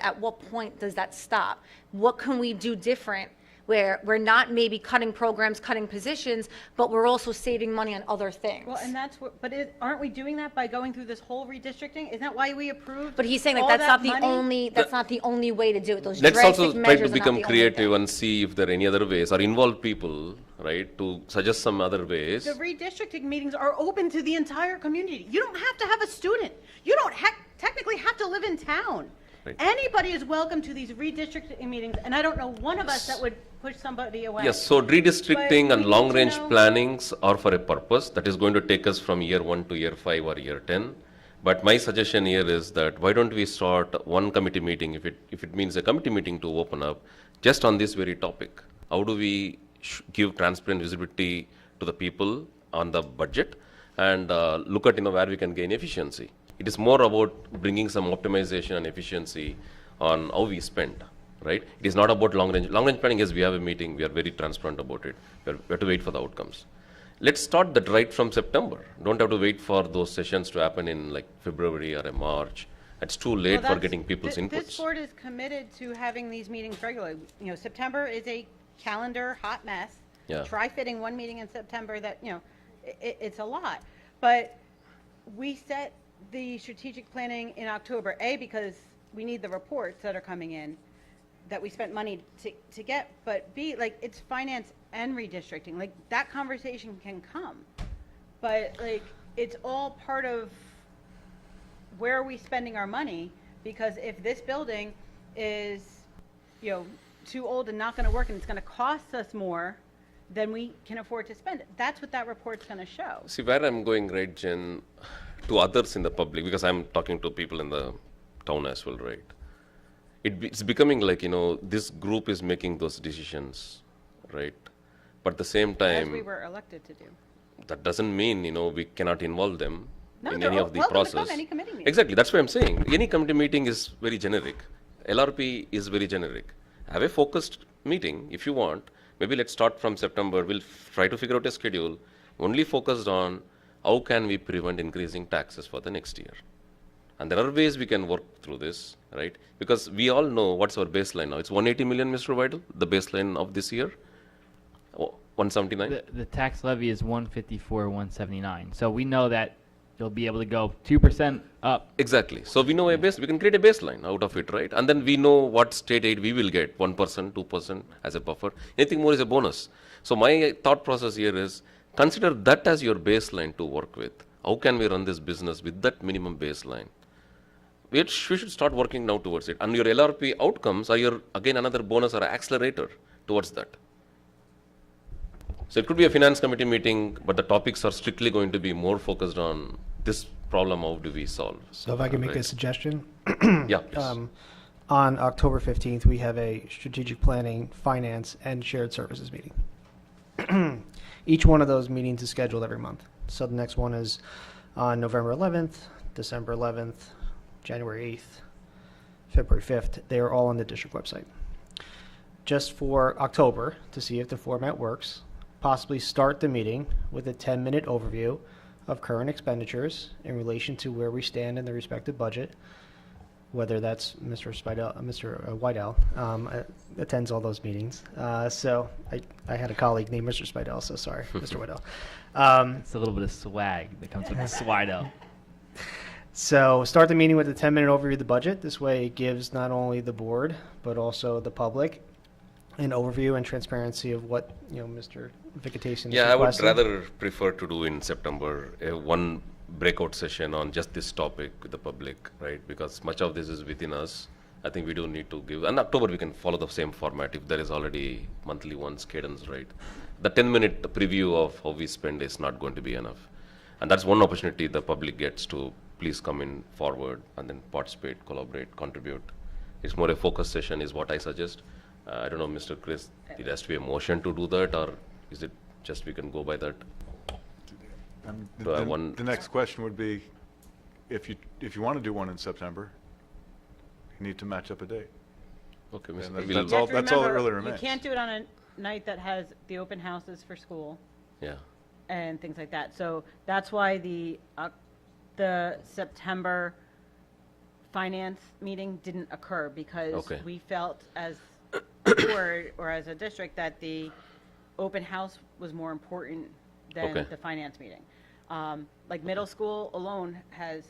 At what point does that stop? What can we do different where we're not maybe cutting programs, cutting positions, but we're also saving money on other things? Well, and that's what, but aren't we doing that by going through this whole redistricting? Isn't that why we approved? But he's saying all that's that not the money? only, that's not the only way to do it. Those Let's drastic also try measures to are not become the only creative thing. and see if there are any other ways, or involve people, right, to suggest some other ways. The redistricting meetings are open to the entire community. You don't have to have a student. You don't technically have to live in town. Right. Anybody is welcome to these redistricting meetings, and I don't know one of us that would push somebody away. Yes, so redistricting But and we need long-range to know- plannings are for a purpose that is going to take us from year 1 to year 5 or year 10. But my suggestion here is that why don't we start one committee meeting, if it means a committee meeting to open up, just on this very topic. How do we give transparent visibility to the people on the budget and look at where we can gain efficiency. It is more about bringing some optimization and efficiency on how we spend, right? It is not about long range. Long range planning, yes, we have a meeting. We are very transparent about it. We have to wait for the outcomes. Let's start that right from September. Don't have to wait for those sessions to happen in like February or March. It's too late for getting people's inputs. This board is committed to having these meetings regularly. September is a calendar hot mess. Yeah. Try fitting one meeting in September that, it's a lot. But we set the strategic planning in October, A, because we need the reports that are coming in that we spent money to get, but B, like, it's finance and redistricting. Like, that conversation can come. But, like, it's all part of where are we spending our money? Because if this building is, too old and not going to work and it's going to cost us more than we can afford to spend, that's what that report's going to show. See, where I'm going, right, Jen, to others in the public, because I'm talking to people in the town as well, right? It's becoming like, this group is making those decisions, right? But at the same time, As we were elected to do. that doesn't mean, we cannot involve them No, in they're any of the welcome to process. come any committee meeting. Exactly, that's what I'm saying. Any committee meeting is very generic. LRP is very generic. Have a focused meeting if you want. Maybe let's start from September. We'll try to figure out a schedule only focused on how can we prevent increasing taxes for the next year. And there are ways we can work through this, right? Because we all know what's our baseline now. It's 180 million, Mr. Vidal, the baseline of this year. 179? The tax levy is 154, 179. So we know that you'll be able to go 2% up. Exactly. So we know we can create a baseline out of it, right? And then we know what state aid we will get, 1%, 2% as a buffer. Anything more is a bonus. So my thought process here is consider that as your baseline to work with. How can we run this business with that minimum baseline? We should start working now towards it. And your LRP outcomes are again another bonus or accelerator towards that. So it could be a finance committee meeting, but the topics are strictly going to be more focused on this problem, how do we solve? So if I can make a suggestion, Yeah, please. on October 15th, we have a strategic planning, finance, and shared services meeting. Each one of those meetings is scheduled every month. So the next one is on November 11th, December 11th, January 8th, February 5th. They are all on the district website. Just for October, to see if the format works, possibly start the meeting with a 10-minute overview of current expenditures in relation to where we stand in the respective budget, whether that's Mr. Whitell attends all those meetings. So I had a colleague named Mr. Spidell, so sorry, Mr. Whitell. It's a little bit of swag that comes with the Swido. So start the meeting with a 10-minute overview of the budget. This way it gives not only the board, but also the public an overview and transparency of what, Mr. Vicatason is Yeah, I would requesting. rather prefer to do in September one breakout session on just this topic with the public, right? Because much of this is within us. I think we do need to give, and October we can follow the same format if there is already monthly one's cadence, right? The 10-minute preview of how we spend is not going to be enough. And that's one opportunity the public gets to please come in forward and then participate, collaborate, contribute. It's more a focus session is what I suggest. I don't know, Mr. Chris, it has to be a motion to do that, or is it just we can go by that? The next question would be, if you want to do one in September, you need to match up a date. Okay, And Mr. that's We'll- all- that's all that really You remains. can't do it on a night that has the open houses for school Yeah. and things like that. So that's why the September finance meeting didn't occur, because Okay. we felt as a board or as a district that the open house was more important than Okay. the finance meeting. Like middle school alone has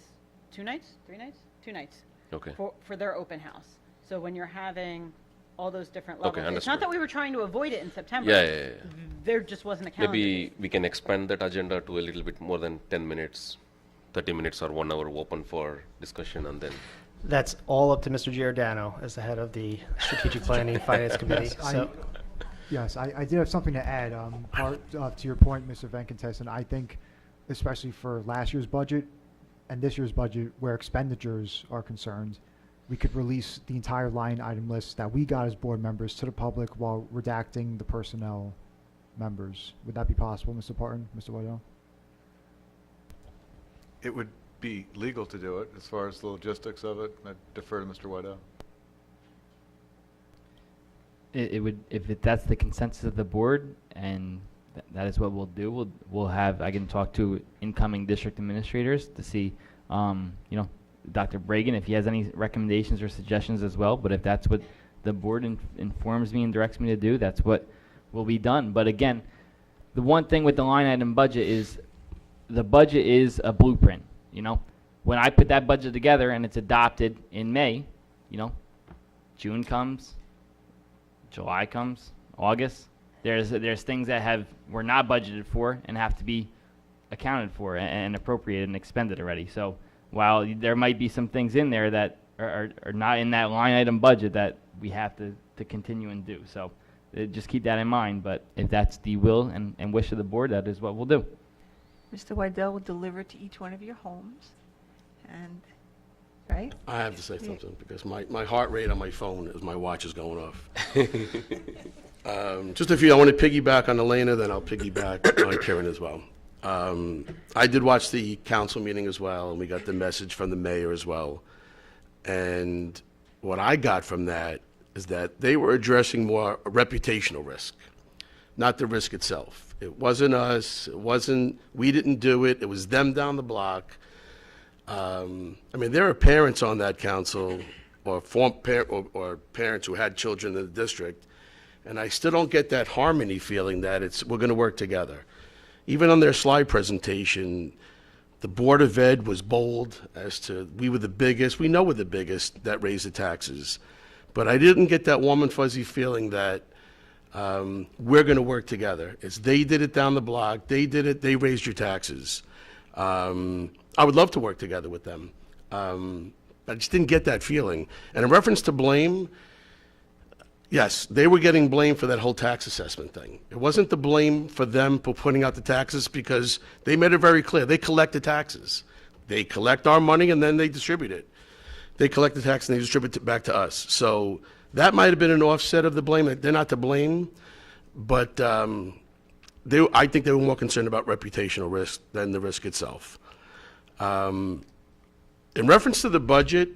2 nights, 3 nights? 2 nights Okay. for their open house. So when you're having all those different Okay, levels, it's not understood. that we were trying to avoid it in September. Yeah. There just wasn't a calendar. Maybe we can expand that agenda to a little bit more than 10 minutes, 30 minutes or 1 hour open for discussion, and then That's all up to Mr. Giordano as the head of the Strategic Planning Finance Committee. So, Yes, I did have something to add. To your point, Mr. Venkatesan, I think, especially for last year's budget, and this year's budget, where expenditures are concerned, we could release the entire line item list that we got as board members to the public while redacting the personnel members. Would that be possible, Mr. Parton, Mr. Whitell? It would be legal to do it. As far as the logistics of it, I defer to Mr. Whitell. It would, if that's the consensus of the board, and that is what we'll do. We'll have, I can talk to incoming district administrators to see, Dr. Bragan, if he has any recommendations or suggestions as well. But if that's what the board informs me and directs me to do, that's what will be done. But again, the one thing with the line item budget is the budget is a blueprint. When I put that budget together and it's adopted in May, June comes, July comes, August. There's things that were not budgeted for and have to be accounted for and appropriated and expended already. So while there might be some things in there that are not in that line item budget that we have to continue and do. So just keep that in mind. But if that's the will and wish of the board, that is what we'll do. Mr. Wydell will deliver to each one of your homes, and, right? I have to say something because my heart rate on my phone is my watch is going off. Just a few. I want to piggyback on Elena, then I'll piggyback on Karen as well. I did watch the council meeting as well, and we got the message from the mayor as well. And what I got from that is that they were addressing more a reputational risk, not the risk itself. It wasn't us. We didn't do it. It was them down the block. There are parents on that council or parents who had children in the district, and I still don't get that harmony feeling that we're going to work together. Even on their slide presentation, the Board of Ed was bold as to we were the biggest. We know we're the biggest that raised the taxes. But I didn't get that warm and fuzzy feeling that we're going to work together. They did it down the block. They did it. They raised your taxes. I would love to work together with them. I just didn't get that feeling. And in reference to blame, yes, they were getting blamed for that whole tax assessment thing. It wasn't the blame for them for putting out the taxes because they made it very clear. They collect the taxes. They collect our money and then they distribute it. They collect the tax and they distribute it back to us. So that might have been an offset of the blame. They're not to blame, but I think they were more concerned about reputational risk than the risk itself. In reference to the budget,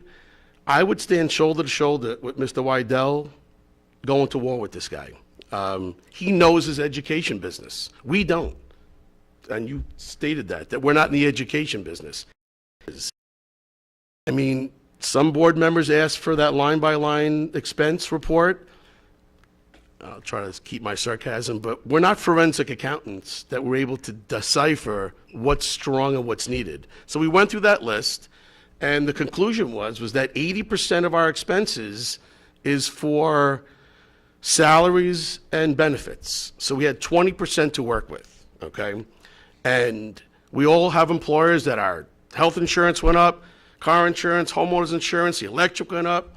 I would stand shoulder to shoulder with Mr. Wydell going to war with this guy. He knows his education business. We don't. And you stated that we're not in the education business. Some board members asked for that line-by-line expense report. I'll try to keep my sarcasm, but we're not forensic accountants that were able to decipher what's strong and what's needed. So we went through that list, and the conclusion was that 80% of our expenses is for salaries and benefits. So we had 20% to work with, okay? And we all have employers that our health insurance went up, car insurance, homeowners insurance, the electric went up.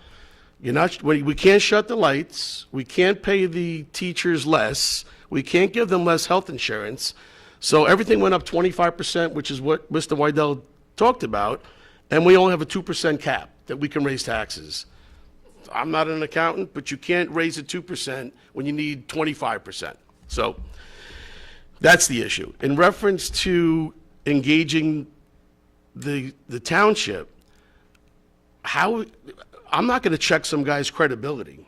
We can't shut the lights. We can't pay the teachers less. We can't give them less health insurance. So everything went up 25%, which is what Mr. Wydell talked about, and we only have a 2% cap that we can raise taxes. I'm not an accountant, but you can't raise it 2% when you need 25%. So that's the issue. In reference to engaging the township, I'm not going to check some guy's credibility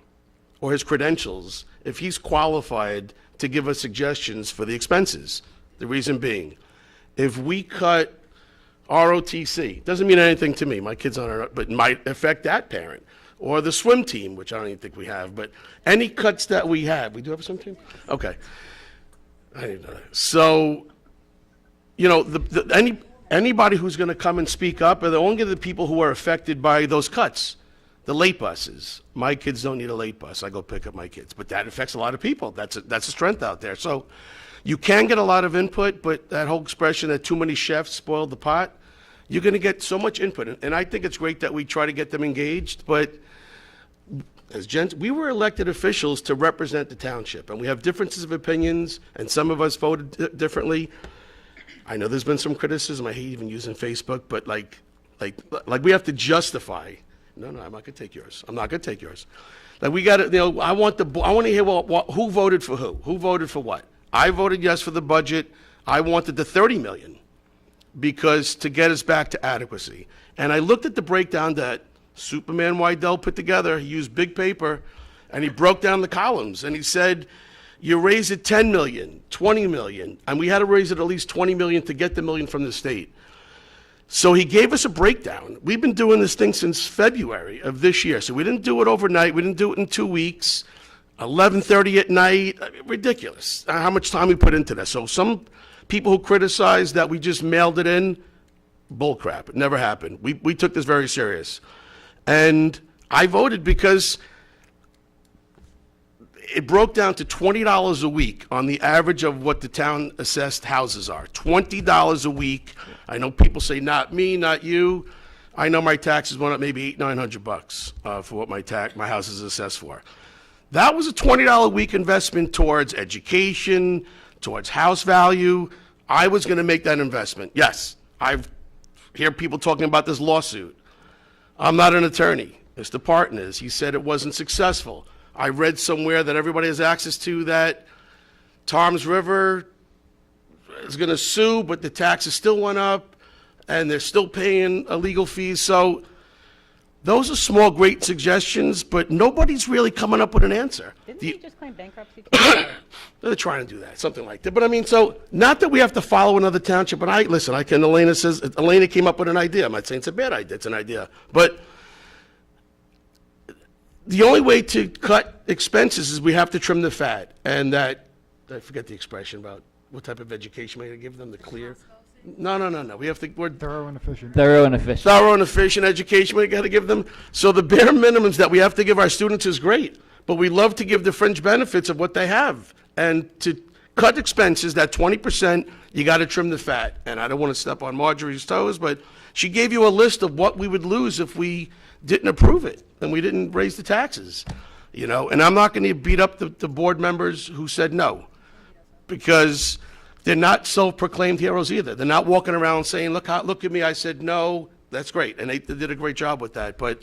or his credentials if he's qualified to give us suggestions for the expenses. The reason being, if we cut ROTC, doesn't mean anything to me. My kid's on it, but it might affect that parent. Or the swim team, which I don't even think we have. But any cuts that we have, we do have a swim team? Okay. I didn't know that. So, anybody who's going to come and speak up are only the people who are affected by those cuts. The late buses. My kids don't need a late bus. I go pick up my kids. But that affects a lot of people. That's a strength out there. So you can get a lot of input, but that whole expression that too many chefs spoiled the pot, you're going to get so much input. And I think it's great that we try to get them engaged. But we were elected officials to represent the township. And we have differences of opinions, and some of us voted differently. I know there's been some criticism. I hate even using Facebook, but like we have to justify. No, I'm not gonna take yours. I'm not gonna take yours. Like we got to, I want to hear who voted for who voted for what. I voted yes for the budget. I wanted the 30 million because to get us back to adequacy. And I looked at the breakdown that Superman Wydell put together. He used big paper, and he broke down the columns, and he said, you raise it 10 million, 20 million, and we had to raise it at least 20 million to get the million from the state. So he gave us a breakdown. We've been doing this thing since February of this year. So we didn't do it overnight. We didn't do it in 2 weeks, 11:30 at night. I mean, ridiculous how much time we put into this. So some people who criticize that we just mailed it in, bullcrap. It never happened. We took this very serious. And I voted because it broke down to $20 a week on the average of what the town assessed houses are. $20 a week. I know people say, not me, not you. I know my taxes went up maybe $800-900 for what my house is assessed for. That was a $20 a week investment towards education, towards house value. I was going to make that investment. Yes, I hear people talking about this lawsuit. I'm not an attorney. Mr. Parton is. He said it wasn't successful. I read somewhere that everybody has access to that Tom's River is going to sue, but the taxes still went up, and they're still paying illegal fees. So those are small, great suggestions, but nobody's really coming up with an answer. Didn't he just claim bankruptcy? They're trying to do that, something like that. But I mean, so not that we have to follow another township, but Elena came up with an idea. I'm not saying it's a bad idea, it's an idea. But the only way to cut expenses is we have to trim the fat. And that, I forget the expression about what type of education we're going to give them, the clear. No. We have to, we're Thorough and efficient. Thorough and efficient. thorough and efficient education we got to give them. So the bare minimums that we have to give our students is great, but we love to give the fringe benefits of what they have. And to cut expenses, that 20%, you got to trim the fat. And I don't want to step on Marjorie's toes, but she gave you a list of what we would lose if we didn't approve it and we didn't raise the taxes, And I'm not going to beat up the board members who said no, because they're not self-proclaimed heroes either. They're not walking around saying, look at me, I said no. That's great, and they did a great job with that. But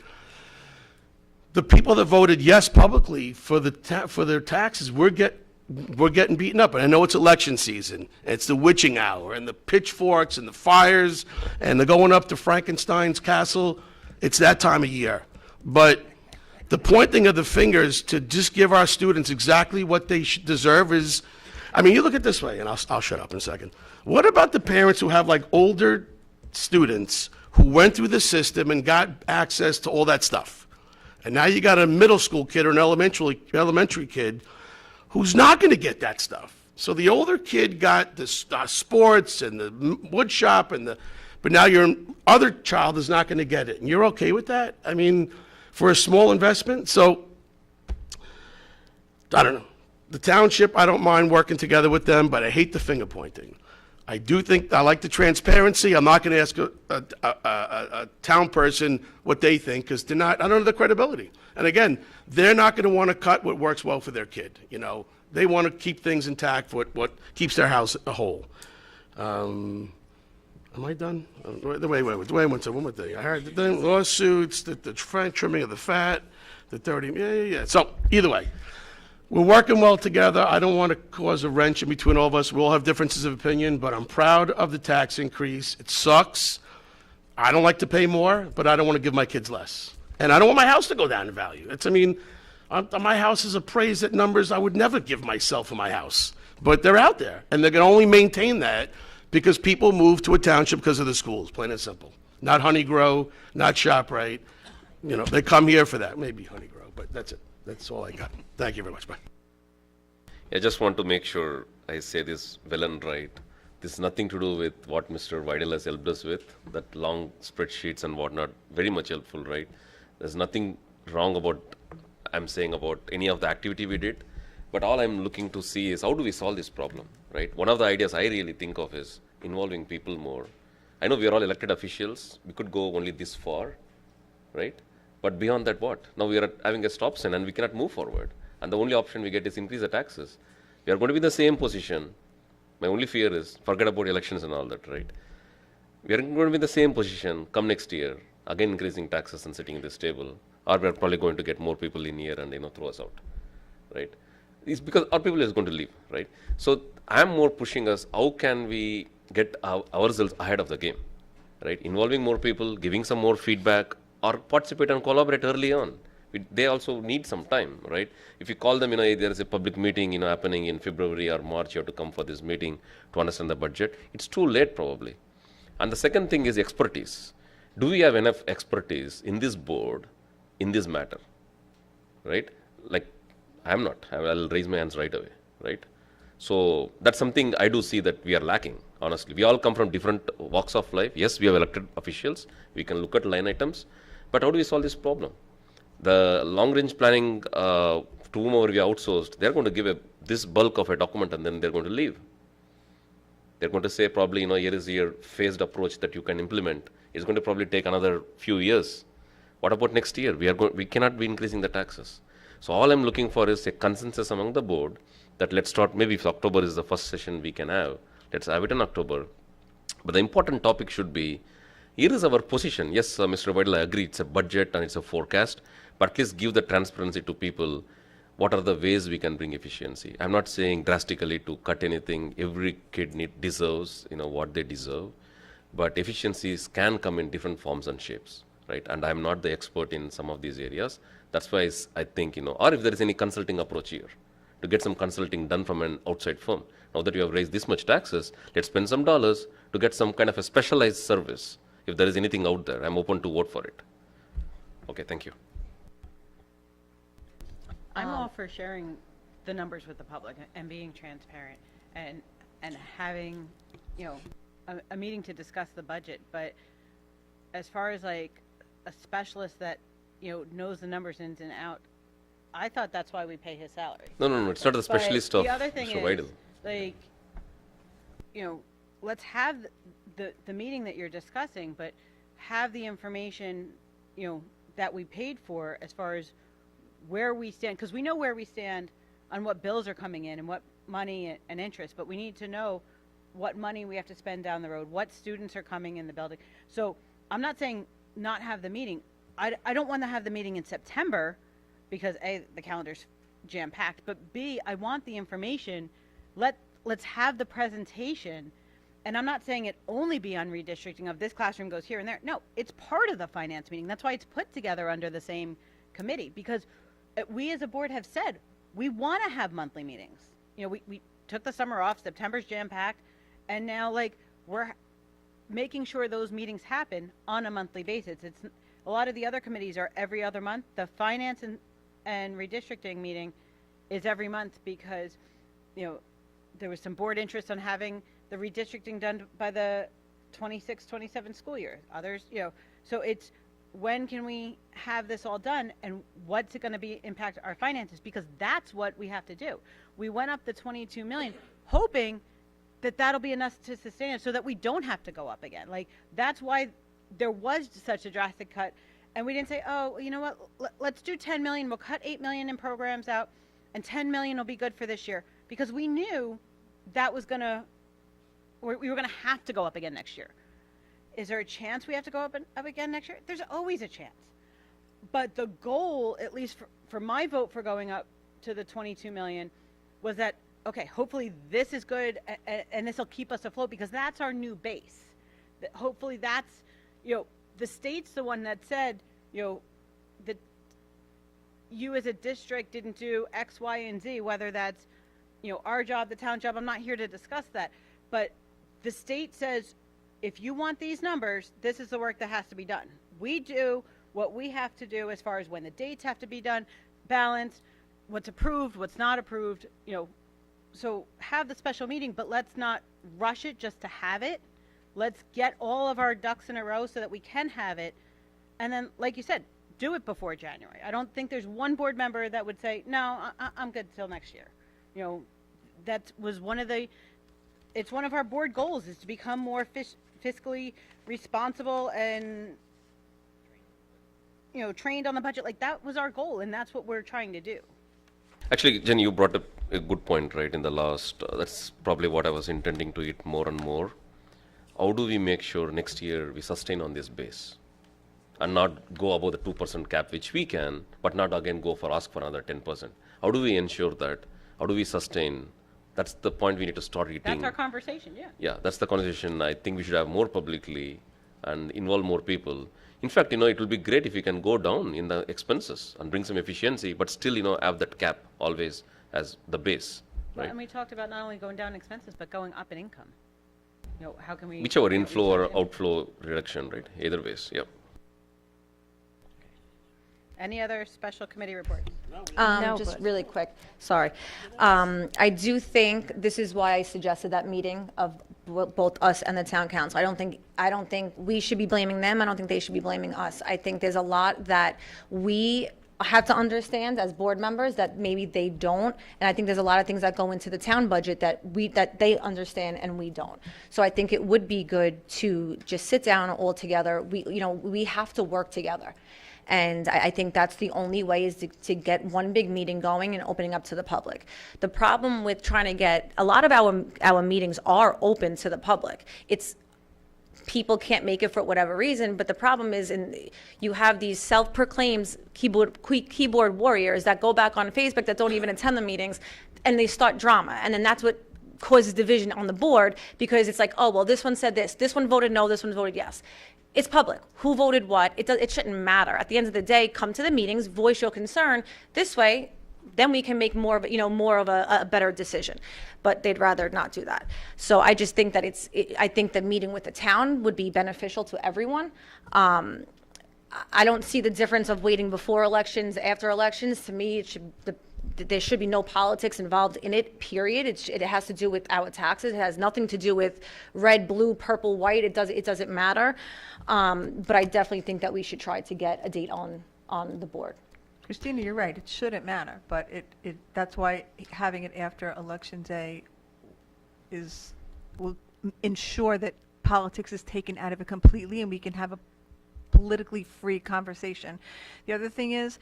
the people that voted yes publicly for their taxes, we're getting beaten up. And I know it's election season. It's the witching hour, and the pitchforks, and the fires, and the going up to Frankenstein's castle. It's that time of year. But the pointing of the fingers to just give our students exactly what they deserve is, I mean, you look at it this way, and I'll shut up in a second. What about the parents who have like older students who went through the system and got access to all that stuff? And now you got a middle school kid or an elementary kid who's not going to get that stuff. So the older kid got the sports and the wood shop but now your other child is not going to get it. And you're okay with that? I mean, for a small investment? So, I don't know. The township, I don't mind working together with them, but I hate the finger pointing. I do think, I like the transparency. I'm not going to ask a town person what they think, because I don't know the credibility. And again, they're not going to want to cut what works well for their kid. They want to keep things intact for what keeps their house a whole. Am I done? Wait, one more thing. I heard the lawsuits, the trimming of the fat, the 30, yeah. So either way, we're working well together. I don't want to cause a wrench in between all of us. We all have differences of opinion, but I'm proud of the tax increase. It sucks. I don't like to pay more, but I don't want to give my kids less. And I don't want my house to go down in value. My house is appraised at numbers I would never give myself for my house. But they're out there, and they're going to only maintain that because people move to a township because of the schools, plain and simple. Not Honeygrow, not ShopRite. They come here for that. Maybe Honeygrow, but that's it. That's all I got. Thank you very much. Bye. I just want to make sure I say this well and right. This has nothing to do with what Mr. Vidal has helped us with, that long spreadsheets and whatnot. Very much helpful, right? There's nothing wrong I'm saying about any of the activity we did. But all I'm looking to see is how do we solve this problem, right? One of the ideas I really think of is involving people more. I know we are all elected officials. We could go only this far, right? But beyond that, what? Now we are having a stop sign and we cannot move forward. And the only option we get is increase the taxes. We are going to be in the same position My only fear is, forget about elections and all that, right? We are going to be in the same position come next year, again increasing taxes and sitting in this table, or we are probably going to get more people in here and throw us out, right? It's because our people is going to leave, right? So I'm more pushing us. How can we get ourselves ahead of the game, right? Involving more people, giving some more feedback, or participate and collaborate early on. They also need some time, right? If you call them, hey, there is a public meeting, happening in February or March, you have to come for this meeting to understand the budget. It's too late probably. And the second thing is expertise. Do we have enough expertise in this board, in this matter, right? Like, I'm not. I'll raise my hands right away, right? So that's something I do see that we are lacking, honestly. We all come from different walks of life. Yes, we have elected officials. We can look at line items. But how do we solve this problem? The long-range planning, to whomever we outsourced, they're going to give this bulk of a document and then they're going to leave. They're going to say probably, here is your phased approach that you can implement. It's going to probably take another few years. What about next year? We cannot be increasing the taxes. So all I'm looking for is a consensus among the board that let's start, maybe if October is the first session we can have, let's have it in October. But the important topic should be, here is our position. Yes, Mr. Vidal, I agree, it's a budget and it's a forecast, but at least give the transparency to people. What are the ways we can bring efficiency? I'm not saying drastically to cut anything. Every kid deserves, what they deserve. But efficiencies can come in different forms and shapes, right? And I'm not the expert in some of these areas. That's why I think, or if there is any consulting approach here, to get some consulting done from an outside firm. Now that you have raised this much taxes, let's spend some dollars to get some kind of a specialized service. If there is anything out there, I'm open to vote for it. Okay, thank you. I'm all for sharing the numbers with the public and being transparent and having, a meeting to discuss the budget. But as far as like a specialist that, knows the numbers ins and out, I thought that's why we pay his salary. No, it's not the specialist of the other thing Mr. is, Vidal. like, let's have the meeting that you're discussing, but have the information, that we paid for as far as where we stand, because we know where we stand on what bills are coming in and what money and interest, but we need to know what money we have to spend down the road, what students are coming in the building. So I'm not saying not have the meeting. I don't want to have the meeting in September because A, the calendar's jam-packed, but B, I want the information. Let's have the presentation. And I'm not saying it only be on redistricting of this classroom goes here and there. No, it's part of the finance meeting. That's why it's put together under the same committee, because we as a board have said we want to have monthly meetings. We took the summer off, September's jam-packed, and now we're making sure those meetings happen on a monthly basis. It's a lot of the other committees are every other month. The finance and redistricting meeting is every month because, there was some board interest on having the redistricting done by the 26-27 school year. Others, so it's when can we have this all done and what's it going to be impact our finances, because that's what we have to do. We went up the 22 million hoping that that'll be enough to sustain it so that we don't have to go up again. That's why there was such a drastic cut, and we didn't say, oh, you know what, let's do 10 million, we'll cut 8 million in programs out and 10 million will be good for this year, because we knew that was we were going to have to go up again next year. Is there a chance we have to go up again next year? There's always a chance. But the goal, at least for my vote for going up to the 22 million, was that, okay, hopefully this is good and this will keep us afloat, because that's our new base. Hopefully that's, the state's the one that said, that you as a district didn't do X, Y, and Z, whether that's, our job, the town job. I'm not here to discuss that. But the state says, if you want these numbers, this is the work that has to be done. We do what we have to do as far as when the dates have to be done, balanced, what's approved, what's not approved, so have the special meeting, but let's not rush it just to have it. Let's get all of our ducks in a row so that we can have it. And then, like you said, do it before January. I don't think there's one board member that would say, no, I'm good till next year. That was it's one of our board goals, is to become more fiscally responsible and, trained on the budget. That was our goal, and that's what we're trying to do. Actually, Jen, you brought up a good point, right? In the last, that's probably what I was intending to eat more and more. How do we make sure next year we sustain on this base and not go above the 2% cap, which we can, but not again ask for another 10%? How do we ensure that? How do we sustain? That's the point we need to start eating. That's our conversation, yeah. Yeah, that's the conversation I think we should have more publicly and involve more people. In fact, it will be great if we can go down in the expenses and bring some efficiency, but still, have that cap always as the base, Well, right? and we talked about not only going down in expenses, but going up in income. How can we? Whichever you know, inflow reach or that outflow reduction, right? Either ways, yeah. Any other special committee reports? No, Just but- really quick, sorry. I do think, this is why I suggested that meeting of both us and the town council. I don't think we should be blaming them. I don't think they should be blaming us. I think there's a lot that we have to understand as board members that maybe they don't. And I think there's a lot of things that go into the town budget that they understand and we don't. So I think it would be good to just sit down all together. We have to work together. And I think that's the only way is to get one big meeting going and opening up to the public. The problem with trying to get, a lot of our meetings are open to the public. People can't make it for whatever reason, but the problem is you have these self-proclaimed keyboard warriors that go back on Facebook that don't even attend the meetings, and they start drama. And then that's what causes division on the board, because it's like, oh, well, this one said this one voted no, this one voted yes. It's public. Who voted what? It shouldn't matter. At the end of the day, come to the meetings, voice your concern. This way, then we can make more of a better decision. But they'd rather not do that. So I just think that I think the meeting with the town would be beneficial to everyone. I don't see the difference of waiting before elections, after elections. To me, there should be no politics involved in it, period. It has to do with our taxes. It has nothing to do with red, blue, purple, white. It doesn't matter. But I definitely think that we should try to get a date on the board. Christina, you're right, it shouldn't matter, but that's why having it after Election Day will ensure that politics is taken out of it completely and we can have a politically free conversation. The other thing is,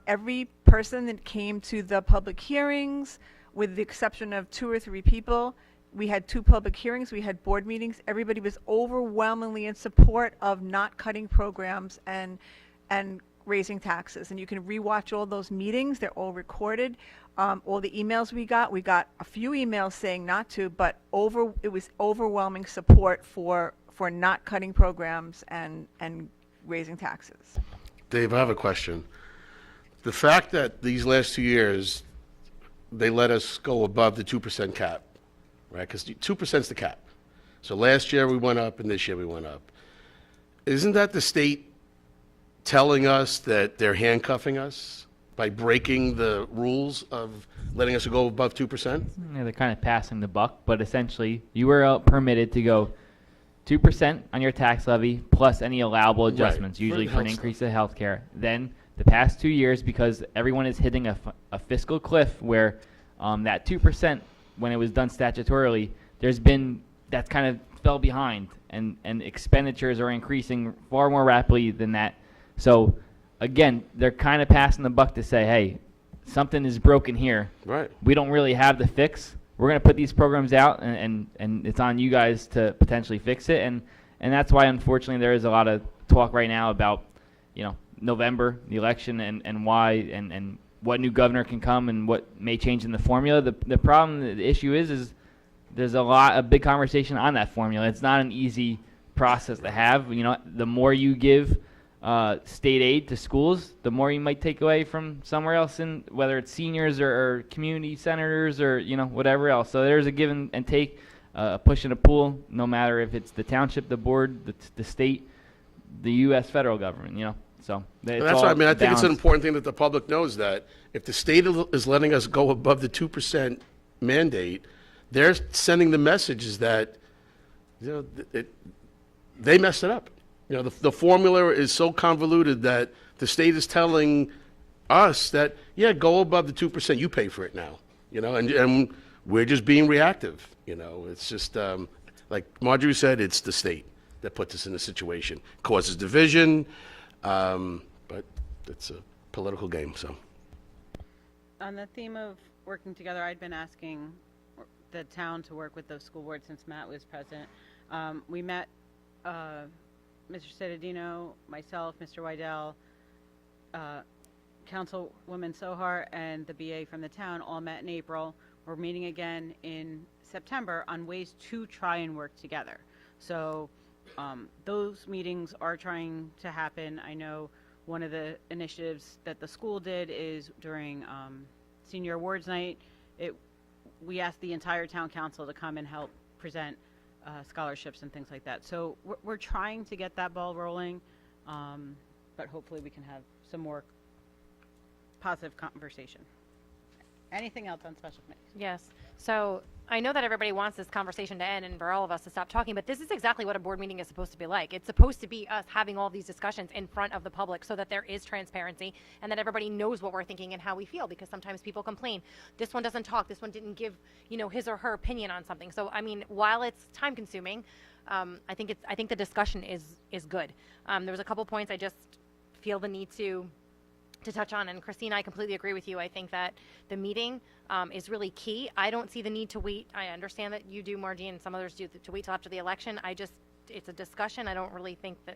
every person that came to the public hearings, with the exception of 2 or 3 people, we had 2 public hearings, we had board meetings, everybody was overwhelmingly in support of not cutting programs and raising taxes. And you can rewatch all those meetings, they're all recorded. All the emails we got a few emails saying not to, but it was overwhelming support for not cutting programs and raising taxes. Dave, I have a question. The fact that these last 2 years, they let us go above the 2% cap, right? Because 2% is the cap. So last year we went up and this year we went up. Isn't that the state telling us that they're handcuffing us by breaking the rules of letting us go above 2%? Yeah, they're kind of passing the buck, but essentially you were permitted to go 2% on your tax levy plus any allowable adjustments, Right. usually For for an health increase of health care. Then the past 2 years, because everyone is hitting a fiscal cliff where that 2%, when it was done statutorily, that's kind of fell behind, and expenditures are increasing far more rapidly than that. So again, they're kind of passing the buck to say, hey, something is broken here. Right. We don't really have the fix. We're going to put these programs out, and it's on you guys to potentially fix it. And that's why, unfortunately, there is a lot of talk right now about, November, the election, and why, and what new governor can come and what may change in the formula. The problem, the issue is there's a big conversation on that formula. It's not an easy process to have. The more you give state aid to schools, the more you might take away from somewhere else, in whether it's seniors or community centers or whatever else. So there's a give and take, a push and a pull, no matter if it's the township, the board, the state, the U.S. federal government. So That's why I think it's an balanced. important thing that the public knows that if the state is letting us go above the 2% mandate, they're sending the messages that they messed it up. The formula is so convoluted that the state is telling us that, go above the 2%, you pay for it now, and we're just being reactive. It's just, like Marjorie said, it's the state that puts us in this situation, causes division, but it's a political game, so. On the theme of working together, I'd been asking the town to work with the school board since Matt was president. We met, Mr. Cittadino, myself, Mr. Wydell, Councilwoman Sohar, and the BA from the town all met in April. We're meeting again in September on ways to try and work together. So those meetings are trying to happen. I know one of the initiatives that the school did is during Senior Awards Night, we asked the entire town council to come and help present scholarships and things like that. So we're trying to get that ball rolling, but hopefully we can have some more positive conversation. Anything else on special committees? Yes. So I know that everybody wants this conversation to end and for all of us to stop talking, but this is exactly what a board meeting is supposed to be like. It's supposed to be us having all these discussions in front of the public so that there is transparency and that everybody knows what we're thinking and how we feel, because sometimes people complain, this one doesn't talk, this one didn't give, his or her opinion on something. So, I mean, while it's time consuming, I think the discussion is good. There was a couple points I just feel the need to touch on, and Christina, I completely agree with you. I think that the meeting is really key. I don't see the need to wait. I understand that you do, Margie, and some others do, to wait till after the election. It's a discussion. I don't really think that,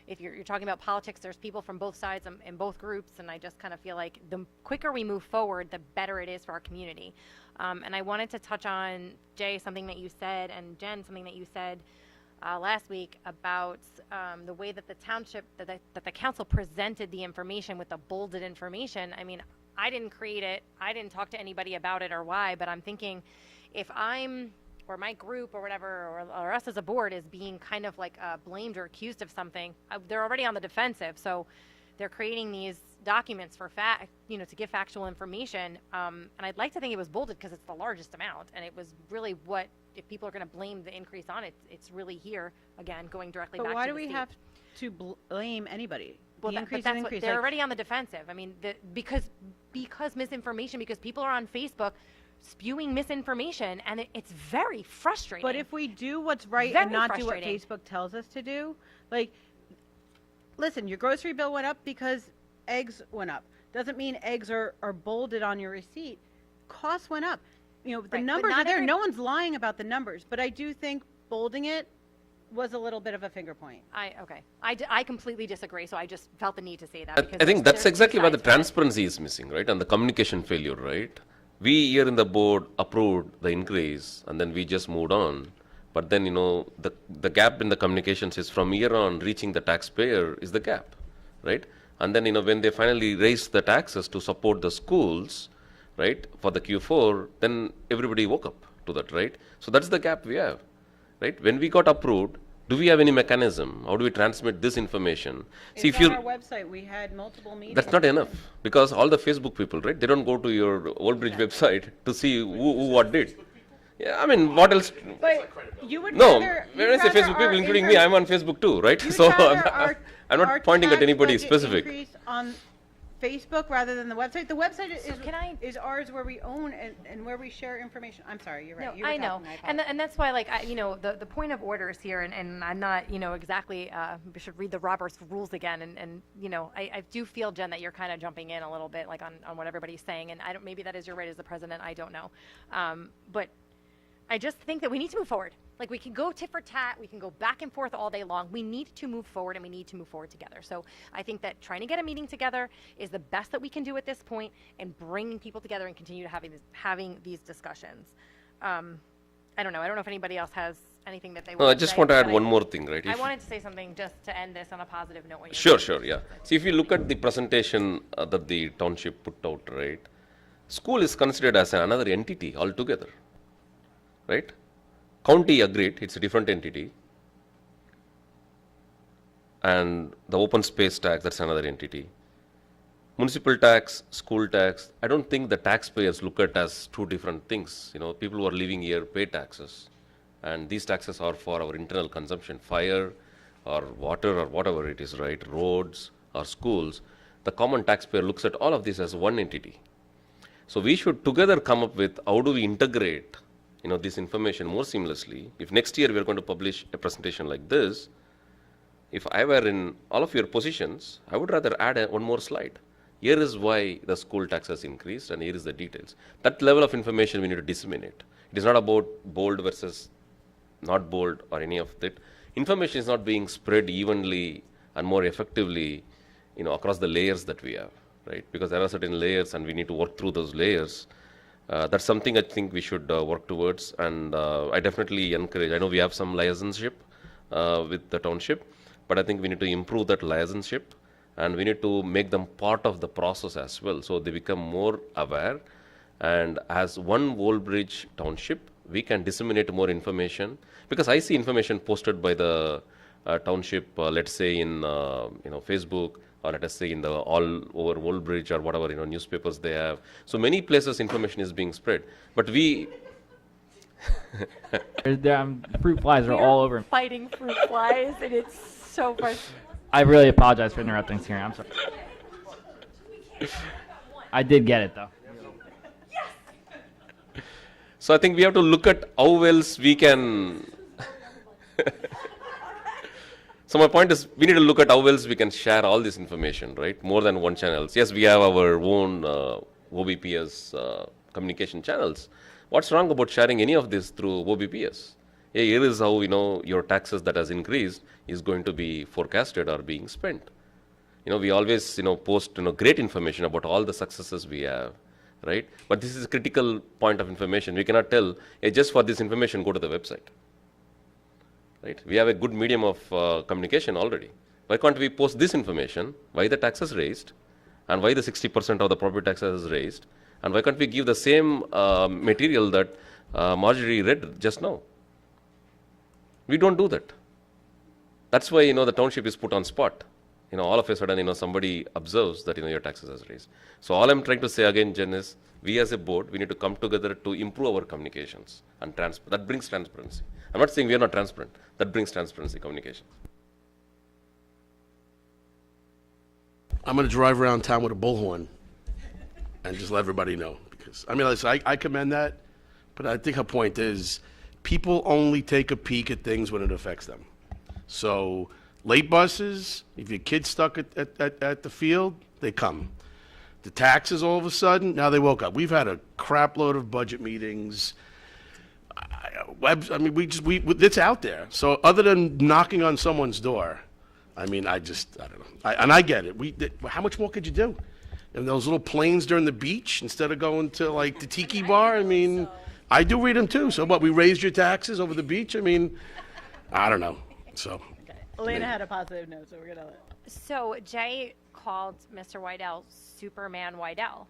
if you're talking about politics, there's people from both sides in both groups, and I just kind of feel like the quicker we move forward, the better it is for our community. And I wanted to touch on, Jay, something that you said, and Jen, something that you said last week about the way that the township, that the council presented the information with the bolded information. I mean, I didn't create it. I didn't talk to anybody about it or why, but I'm thinking if I'm, or my group or whatever, or us as a board is being kind of like blamed or accused of something, they're already on the defensive. So they're creating these documents for to give factual information. And I'd like to think it was bolded because it's the largest amount. And it was really what, if people are going to blame the increase on it, it's really here, again, going directly back to the state. But why do we have to blame anybody? Well, they're already on the defensive. I mean, because misinformation, because people are on Facebook spewing misinformation, and it's very frustrating. But if we do what's right Very and not do what frustrating. Facebook tells us to do, like, listen, your grocery bill went up because eggs went up. Doesn't mean eggs are bolded on your receipt. Costs went up. The Right, but numbers not are there. every- No one's lying about the numbers, but I do think bolding it was a little bit of a finger point. I completely disagree, so I just felt the need to say that. I because think that's there's two exactly where the sides to it. transparency is missing, right? And the communication failure, right? We here in the board approved the increase and then we just moved on. But then, the gap in the communications is from here on reaching the taxpayer is the gap, right? And then, when they finally raised the taxes to support the schools, right, for the Q4, then everybody woke up to that, right? So that's the gap we have, right? When we got approved, do we have any mechanism? How do we transmit this information? See, It's on our website. We had multiple meetings. that's not enough, because all the Facebook people, right, they don't go to your Old Bridge website to see who what did. Yeah, I mean, what else? But you would No, rather, when I say Facebook people, including me, I'm on Facebook too, right? you'd So rather I'm our not pointing at tax anybody budget specific. increase on Facebook rather than the website. The website can is ours, where we own and where we share information. I'm sorry, you're right. No, You were I know, talking, and that's why, the point of order is here, and I'm not, exactly. We should read the Roberts rules again, and I do feel, Jen, that you're kind of jumping in a little bit, like on what everybody's saying, and maybe that is your right as the president. I don't know, but I just think that we need to move forward. Like, we can go tit for tat, we can go back and forth all day long. We need to move forward, and we need to move forward together. So I think that trying to get a meeting together is the best that we can do at this point, and bringing people together and continue to having these discussions. I don't know. I don't know if anybody else has anything that they want No, I to just say, want to add but one more thing, right? I If- wanted to say something just to end this on a positive note. when you're Sure, done. sure, yeah. See, if you look at the presentation that the township put out, right, school is considered as another entity altogether, right? County agreed, it's a different entity. And the open space tax, that's another entity. Municipal tax, school tax, I don't think the taxpayers look at as two different things. People who are living here pay taxes. And these taxes are for our internal consumption, fire or water or whatever it is, right? Roads or schools. The common taxpayer looks at all of this as one entity. So we should together come up with how do we integrate this information more seamlessly. If next year we are going to publish a presentation like this, if I were in all of your positions, I would rather add one more slide. Here is why the school tax has increased, and here is the details. That level of information we need to disseminate. It is not about bold versus not bold or any of that. Information is not being spread evenly and more effectively, across the layers that we have, right? Because there are certain layers, and we need to work through those layers. That's something I think we should work towards, and I definitely encourage. I know we have some liaisonship with the township, but I think we need to improve that liaisonship, and we need to make them part of the process as well, so they become more aware. And as one Woolbridge township, we can disseminate more information, because I see information posted by the township, let's say in Facebook, or let us say in the all over Woolbridge or whatever newspapers they have. So many places information is being spread, but we fruit flies are all over. Fighting fruit flies, and it's so frustrating. I really apologize for interrupting, Siri. I'm sorry. I did get it though. So I think we have to look at how else we can. So my point is, we need to look at how else we can share all this information, right? More than one channels. Yes, we have our own OBPS communication channels. What's wrong about sharing any of this through OBPS? Hey, here is how your taxes that has increased is going to be forecasted or being spent. We always post great information about all the successes we have, right? But this is a critical point of information. We cannot tell, hey, just for this information, go to the website. Right? We have a good medium of communication already. Why can't we post this information, why the tax is raised, and why the 60% of the property tax is raised, and why can't we give the same material that Marjorie read just now? We don't do that. That's why the township is put on spot. All of a sudden somebody observes that your taxes has raised. So all I'm trying to say again, Jen, is we as a board, we need to come together to improve our communications, and that brings transparency. I'm not saying we are not transparent. That brings transparency, communication. I'm going to drive around town with a bullhorn and just let everybody know. Because, listen, I commend that, but I think her point is people only take a peek at things when it affects them. So late buses, if your kid's stuck at the field, they come. The taxes all of a sudden, now they woke up. We've had a crap load of budget meetings. It's out there. So other than knocking on someone's door, I don't know. And I get it. How much more could you do? And those little planes during the beach instead of going to like the tiki bar. I do read them too. So what? We raised your taxes over the beach. I don't know. So. Okay. Elena had a positive note, so we're gonna. So Jay called Mr. Wydell Superman Wydell,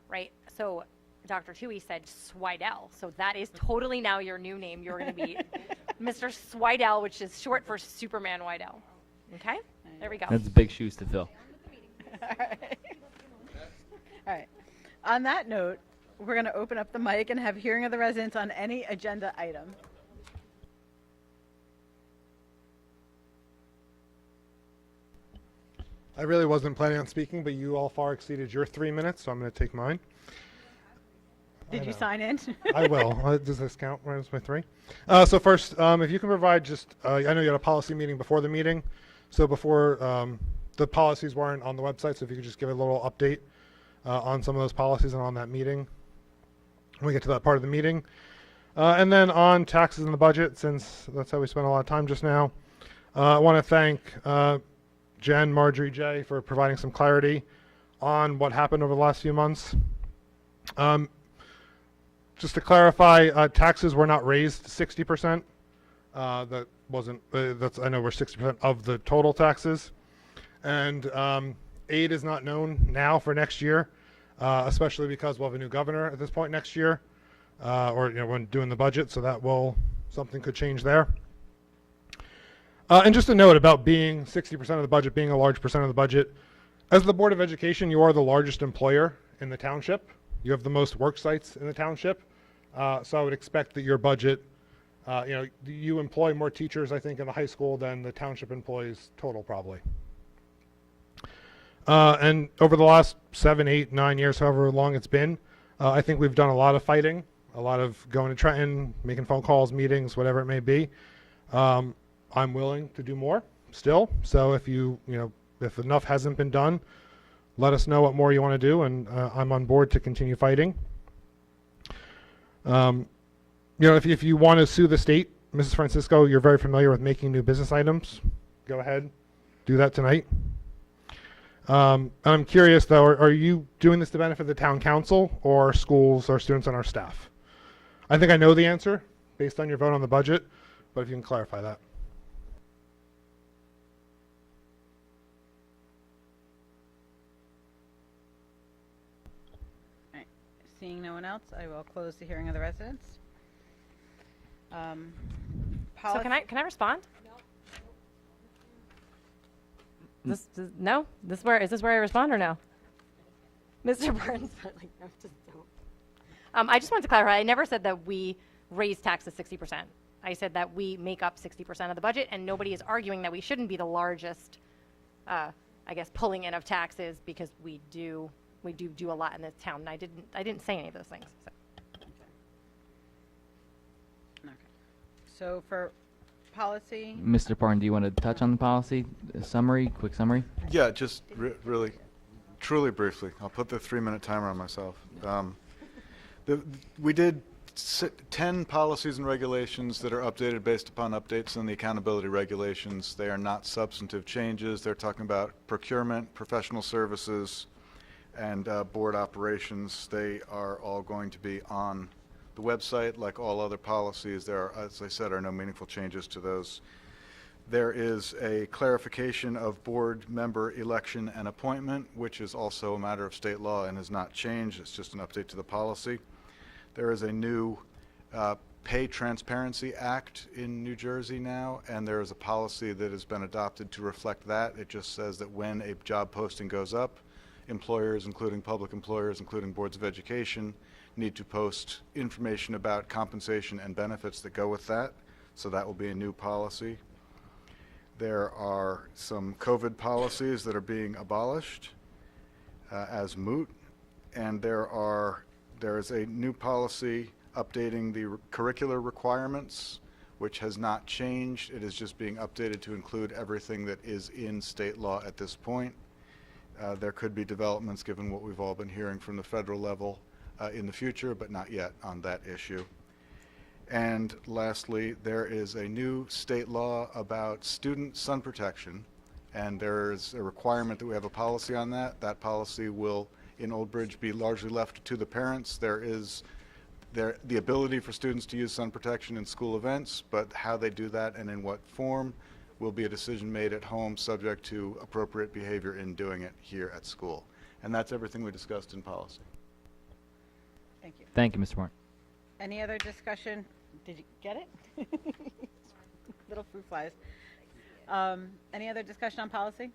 right? So Dr. Toohey said Swidell. So that is totally now your new name. You're going to be Mr. Swidell, which is short for Superman Wydell. Okay? There we go. That's big shoes to fill. All right. On that note, we're going to open up the mic and have hearing of the residents on any agenda item. I really wasn't planning on speaking, but you all far exceeded your 3 minutes, so I'm going to take mine. Did you sign in? I will. Does this count as my 3? So first, if you can provide just, I know you had a policy meeting before the meeting, so before the policies weren't on the website, so if you could just give a little update on some of those policies and on that meeting when we get to that part of the meeting. And then on taxes and the budget, since that's how we spent a lot of time just now, I want to thank Jen, Marjorie, Jay for providing some clarity on what happened over the last few months. Just to clarify, taxes were not raised 60%. That wasn't, I know we're 60% of the total taxes. And aid is not known now for next year, especially because we'll have a new governor at this point next year, or when doing the budget, so something could change there. And just a note about being 60% of the budget, being a large percent of the budget. As the Board of Education, you are the largest employer in the township. You have the most work sites in the township. So I would expect that your budget, you employ more teachers, I think, in the high school than the township employs total, probably. And over the last 7, 8, 9 years, however long it's been, I think we've done a lot of fighting, a lot of going to Trenton, making phone calls, meetings, whatever it may be. I'm willing to do more still. So if if enough hasn't been done, let us know what more you want to do, and I'm on board to continue fighting. If you want to sue the state, Mrs. Francisco, you're very familiar with making new business items. Go ahead, do that tonight. I'm curious though, are you doing this to benefit the town council or schools or students on our staff? I think I know the answer based on your vote on the budget, but if you can clarify that. Seeing no one else, I will close the hearing of the residents. So can I respond? No. Is this where I respond or no? Mr. Burns, but like, no, just don't. I just wanted to clarify. I never said that we raise taxes 60%. I said that we make up 60% of the budget, and nobody is arguing that we shouldn't be the largest, I guess, pulling in of taxes, because we do a lot in this town. And I didn't say any of those things. So. Okay. So for policy, Mr. Parn, do you want to touch on the policy? Quick summary? Yeah, just really, truly briefly. I'll put the 3-minute timer on myself. We did 10 policies and regulations that are updated based upon updates in the accountability regulations. They are not substantive changes. They're talking about procurement, professional services, and board operations. They are all going to be on the website like all other policies. There are, as I said, are no meaningful changes to those. There is a clarification of board member election and appointment, which is also a matter of state law and has not changed. It's just an update to the policy. There is a new Pay Transparency Act in New Jersey now, and there is a policy that has been adopted to reflect that. It just says that when a job posting goes up, employers, including public employers, including boards of education, need to post information about compensation and benefits that go with that. So that will be a new policy. There are some COVID policies that are being abolished as moot, and there is a new policy updating the curricular requirements, which has not changed. It is just being updated to include everything that is in state law at this point. There could be developments, given what we've all been hearing from the federal level in the future, but not yet on that issue. And lastly, there is a new state law about student sun protection, and there's a requirement that we have a policy on that. That policy will, in Old Bridge, be largely left to the parents. There is the ability for students to use sun protection in school events, but how they do that and in what form will be a decision made at home, subject to appropriate behavior in doing it here at school. And that's everything we discussed in policy. thank you. Thank you, Mr. Parn. Any other discussion? Did you get it? Little fruit flies. Any other discussion on policy?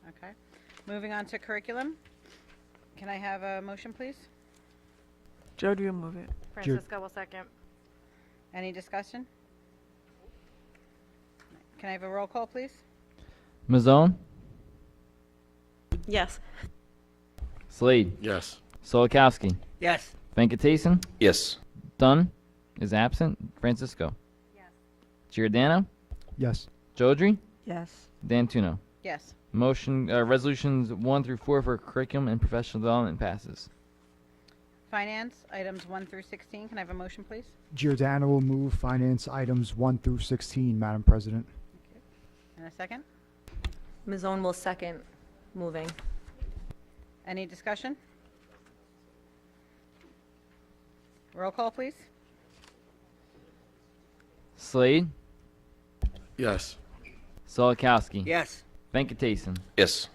Okay. Moving on to curriculum. Can I have a motion, please? Jody will move it. Francisco will second. Any discussion? Can I have a roll call, please? Mazone, Yes. Slade, Yes. Solikowski, Yes. Venkatesan, Yes. Dunn is absent. Francisco. Yes. Giordano, Yes. Jodry, Yes. Dantuno. Yes. Motion, resolutions 1 through 4 for curriculum and professional development passes. Finance, items 1 through 16. Can I have a motion, please? Giordano will move finance items 1 through 16, Madam President. And a second? Mazone will second moving. Any discussion? Roll call, please. Slade, Yes. Solikowski, Yes. Venkatesan, Yes.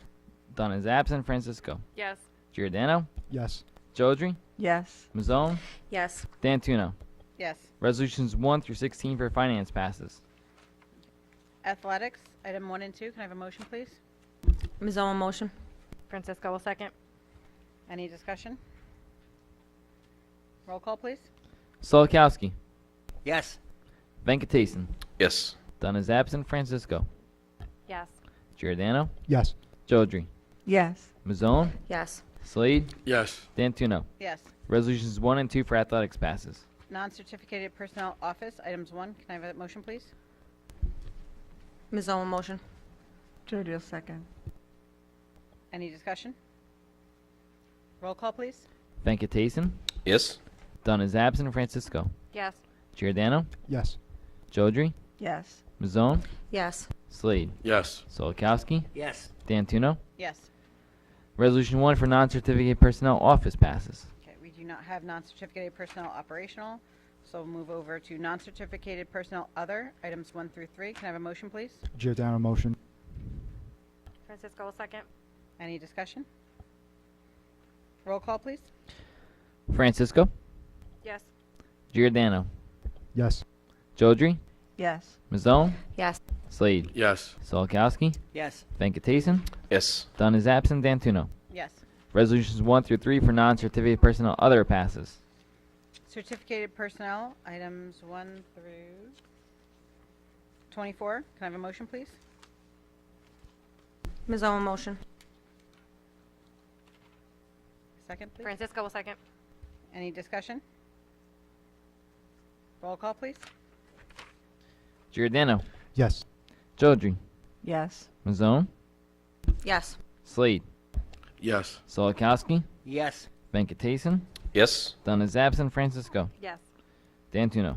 Dunn is absent. Francisco. Yes. Giordano, Yes. Jodry, Yes. Mazone, Yes. Dantuno. Yes. Resolutions 1 through 16 for finance passes. Athletics, item 1 and 2. Can I have a motion, please? Mazone motion. Francisco will second. Any discussion? Roll call, please. Solikowski, Yes. Venkatesan, Yes. Dunn is absent. Francisco. Yes. Giordano, Yes. Jodry, Yes. Mazone, Yes. Slade, Yes. Dantuno. Yes. Resolutions 1 and 2 for athletics passes. Non-certificated personnel office, items 1. Can I have a motion, please? Mazone motion. Jody will second. Any discussion? Roll call, please. Venkatason. Yes. Dunn is absent. Francisco. Yes. Giordano. Yes. Jodry. Yes. Mazone. Yes. Slade. Yes. Solikowski. Yes. Dantuno. Yes. Resolution 1 for non-certificated personnel office passes. Okay, we do not have non-certificated personnel operational, so we'll move over to non-certificated personnel other, items 1 through 3. Can I have a motion, please? Giordano motion. Francisco will second. Any discussion? Roll call, please. Francisco. Yes. Giordano. Yes. Jodry. Yes. Mazone. Yes. Slade. Yes. Solikowski. Yes. Venkatason. Yes. Dunn is absent. Dantuno. Yes. Resolutions 1 through 3 for non-certificated personnel other passes. Certificated personnel, items 1 through 24. Can I have a motion, please? Ms. Owen motion. Second, please. Francisco will second. Any discussion? Roll call, please. Giordano. Yes. Jodry. Yes. Mazone. Yes. Slade. Yes. Solikowski. Yes. Venkatason. Yes. Dunn is absent. Francisco. Yes. Dantuno.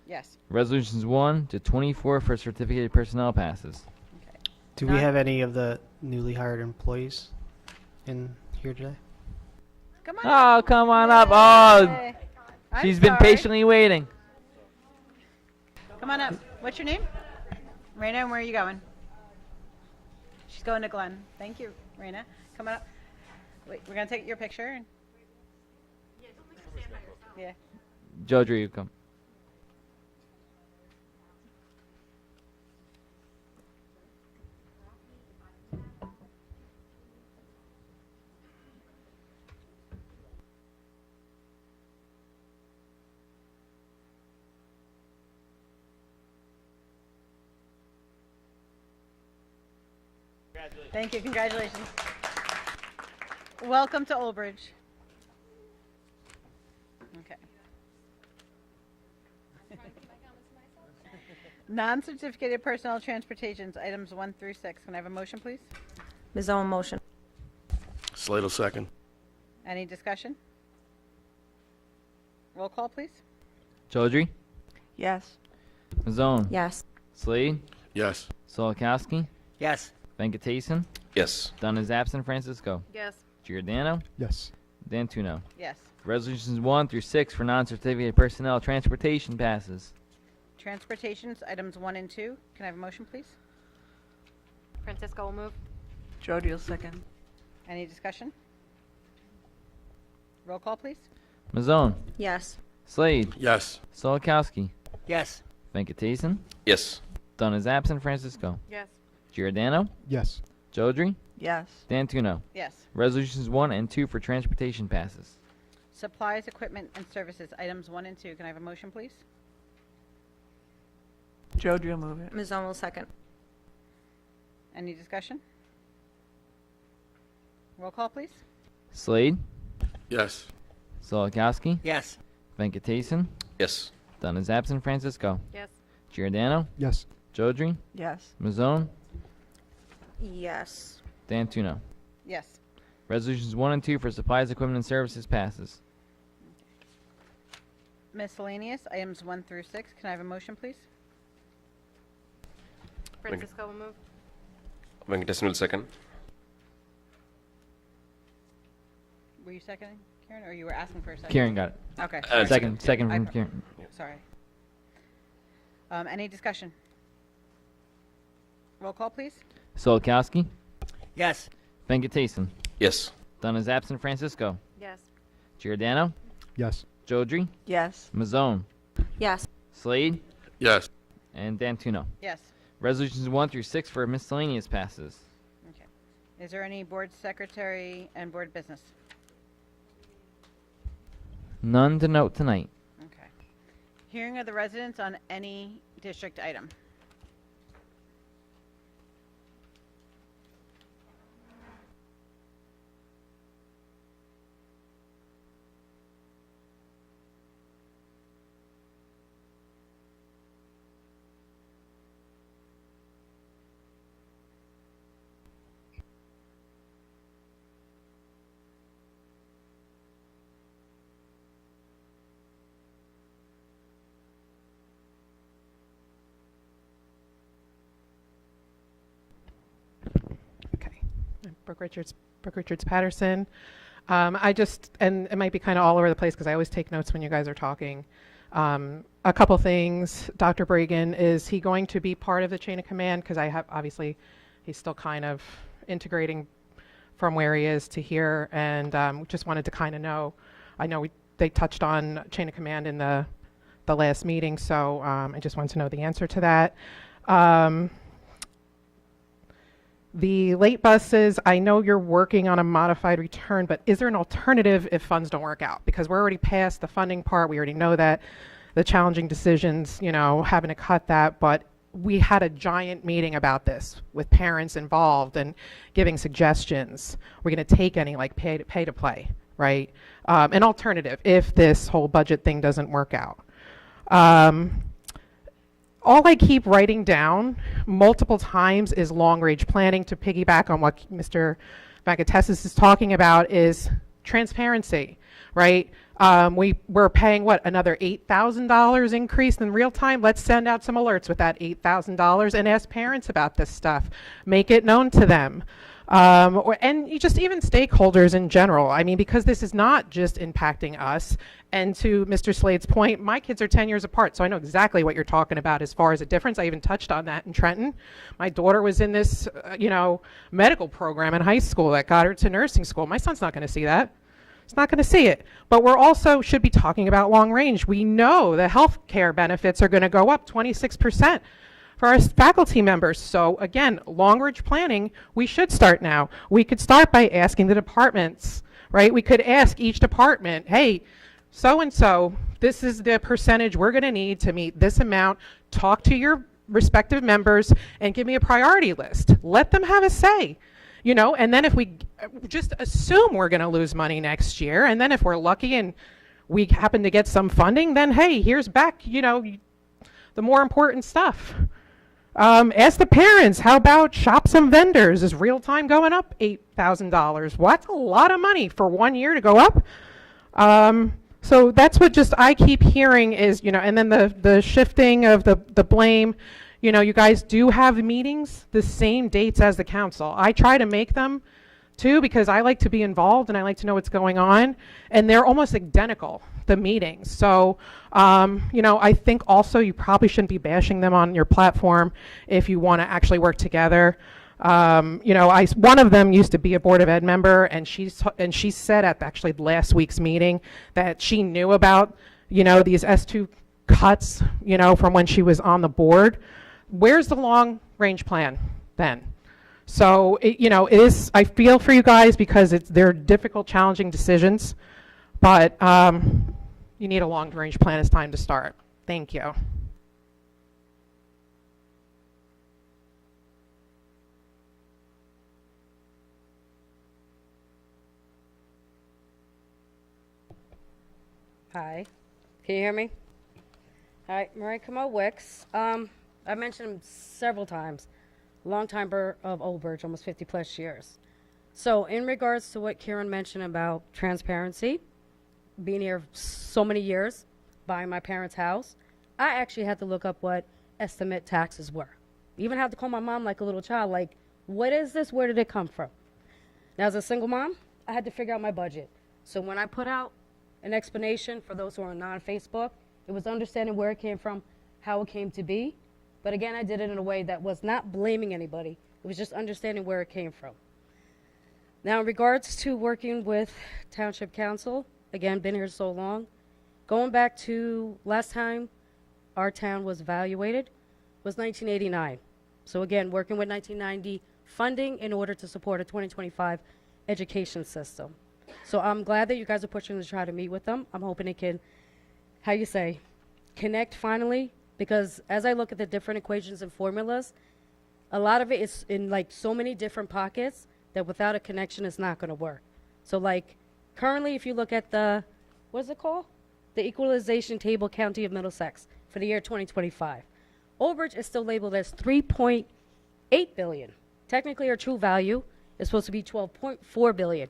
Yes. Resolutions 1 to 24 for certificated personnel passes. Okay. Do we None. have any of the newly hired employees in here today? Come on. Oh, come on up. Oh, Yay. I'm she's been sorry. patiently waiting. Come on up. What's your name? Raina, and where are you going? She's going to Glen. Thank you, Raina. Come on up. Wait, we're going to take your picture. And... Yeah. Jodry, you come. Thank you. Congratulations. Welcome to Old Bridge. Okay. Non-certificated personnel transportations, items 1 through 6. Can I have a motion, please? Ms. Owen motion. Slater second. Any discussion? Roll call, please. Jodry. Yes. Mazone. Yes. Slade. Yes. Solikowski. Yes. Venkatason. Yes. Dunn is absent. Francisco. Yes. Giordano. Yes. Dantuno. Yes. Resolutions 1 through 6 for non-certificated personnel transportation passes. Transportations, items 1 and 2. Can I have a motion, please? Francisco will move. Jody will second. Any discussion? Roll call, please. Mazone. Yes. Slade. Yes. Solikowski. Yes. Venkatason. Yes. Dunn is absent. Francisco. Yes. Giordano. Yes. Jodry. Yes. Dantuno. Yes. Resolutions 1 and 2 for transportation passes. Supplies, equipment, and services, items 1 and 2. Can I have a motion, please? Jody will move it. Ms. Owen will second. Any discussion? Roll call, please. Slade. Yes. Solikowski. Yes. Venkatason. Yes. Dunn is absent. Francisco. Yes. Giordano. Yes. Jodry. Yes. Mazone. Yes. Dantuno. Yes. Resolutions 1 and 2 for supplies, equipment, and services passes. Miscellaneous, items 1 through 6. Can I have a motion, please? Francisco will move. Venkatason will second. Were you seconding, Karen, or you were asking for a second? Kieran got it. Okay. Second from I- Kieran. Sorry. Any discussion? Roll call, please. Solikowski. Yes. Venkatason. Yes. Dunn is absent. Francisco. Yes. Giordano. Yes. Jodry. Yes. Mazone. Yes. Slade. Yes. And Dantuno. Yes. Resolutions 1 through 6 for miscellaneous passes. Okay. Is there any board secretary and board business? None to note tonight. Okay. Hearing of the residents on any district item. Brooke Richards Patterson. And it might be kind of all over the place because I always take notes when you guys are talking. A couple things. Dr. Bragan, is he going to be part of the chain of command? Because obviously, he's still kind of integrating from where he is to here, and just wanted to kind of know. I know they touched on chain of command in the last meeting, so I just wanted to know the answer to that. The late buses, I know you're working on a modified return, but is there an alternative if funds don't work out? Because we're already past the funding part. We already know that the challenging decisions, having to cut that, but we had a giant meeting about this with parents involved and giving suggestions. We're going to take any like pay to play, right? An alternative if this whole budget thing doesn't work out. All I keep writing down multiple times is long-range planning. To piggyback on what Mr. Vagatesis is talking about is transparency, right? We're paying, another $8,000 increase in real time? Let's send out some alerts with that $8,000 and ask parents about this stuff. Make it known to them. And just even stakeholders in general. I mean, because this is not just impacting us. And to Mr. Slade's point, my kids are 10 years apart, so I know exactly what you're talking about as far as a difference. I even touched on that in Trenton. My daughter was in this, medical program in high school that got her to nursing school. My son's not going to see that. He's not going to see it. But we're also should be talking about long range. We know the health care benefits are going to go up 26%. For our faculty members. So again, long-range planning, we should start now. We could start by asking the departments, right? We could ask each department, hey, so-and-so, this is the percentage we're gonna need to meet this amount. Talk to your respective members and give me a priority list. Let them have a say, and then if we just assume we're gonna lose money next year, and then if we're lucky and we happen to get some funding, then hey, here's back, the more important stuff. Ask the parents, how about shop some vendors? Is real time going up $8,000? Well, that's a lot of money for 1 year to go up. So that's what just I keep hearing is, and then the shifting of the blame. You guys do have meetings the same dates as the council. I try to make them too because I like to be involved and I like to know what's going on. And they're almost identical, the meetings. So, I think also you probably shouldn't be bashing them on your platform if you want to actually work together. One of them used to be a Board of Ed member, and she said at actually last week's meeting that she knew about, these S2 cuts, from when she was on the board. Where's the long range plan then? So, I feel for you guys because they're difficult, challenging decisions, but you need a long-range plan. It's time to start. Thank you. Hi, can you hear me? Hi, Marie Camo Wicks. I mentioned him several times. Long timer of Old Bridge, almost 50 plus years. So in regards to what Kieran mentioned about transparency, being here so many years, buying my parents' house, I actually had to look up what estimate taxes were. Even had to call my mom like a little child, like, what is this? Where did it come from? Now, as a single mom, I had to figure out my budget. So when I put out an explanation for those who are not on Facebook, it was understanding where it came from, how it came to be. But again, I did it in a way that was not blaming anybody. It was just understanding where it came from. Now, in regards to working with Township Council, again, been here so long, going back to last time our town was evaluated was 1989. So again, working with 1990 funding in order to support a 2025 education system. So I'm glad that you guys are pushing to try to meet with them. I'm hoping it can, connect finally. Because as I look at the different equations and formulas, a lot of it is in like so many different pockets that without a connection, it's not going to work. So like currently, if you look at the equalization table county of Middlesex for the year 2025, Old Bridge is still labeled as 3.8 billion. Technically, our true value is supposed to be 12.4 billion.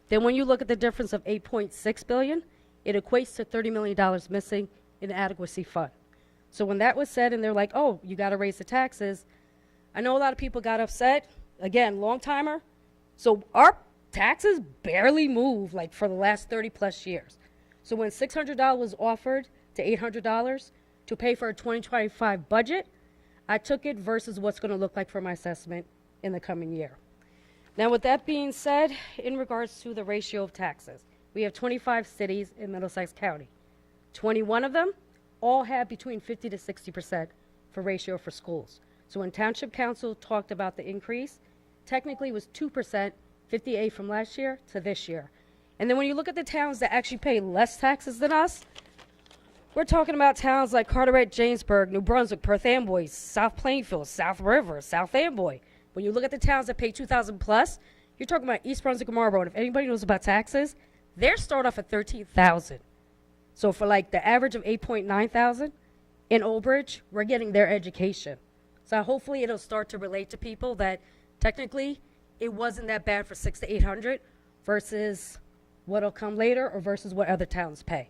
Then when you look at the difference of 8.6 billion, it equates to $30 million missing in the adequacy fund. So when that was said and they're like, oh, you got to raise the taxes, I know a lot of people got upset. Again, long timer, So our taxes barely move like for the last 30 plus years. So when $600 was offered to $800 to pay for a 2025 budget, I took it versus what's going to look like for my assessment in the coming year. Now, with that being said, in regards to the ratio of taxes, we have 25 cities in Middlesex County. 21 of them all have between 50 to 60% for ratio for schools. So when Township Council talked about the increase, technically it was 2%, 58 from last year to this year. And then when you look at the towns that actually pay less taxes than us, we're talking about towns like Carteret, Jamesburg, New Brunswick, Perth Amboy, South Plainfield, South River, South Amboy. When you look at the towns that pay 2,000 plus, you're talking about East Brunswick and Marlboro. And if anybody knows about taxes, they're start off at 13,000. So for like the average of 8.9 thousand in Old Bridge, we're getting their education. So hopefully it'll start to relate to people that technically it wasn't that bad for 600 to 800 versus what'll come later or versus what other towns pay.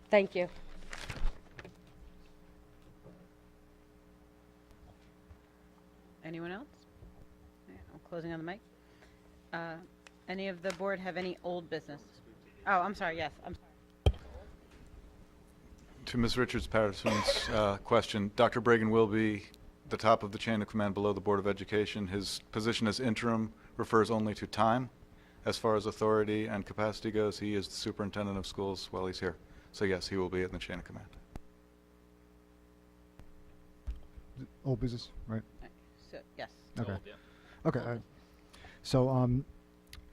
Thank you. Anyone else? Yeah, I'm closing on the mic. Any of the board have any old business? Oh, I'm sorry, yes. To Ms. Richards-Patterson's question, Dr. Bragan will be the top of the chain of command below the Board of Education. His position as interim refers only to time. As far as authority and capacity goes, he is the superintendent of schools while he's here. So yes, he will be in the chain of command. Old business, right? So, yes. Okay. Okay. So,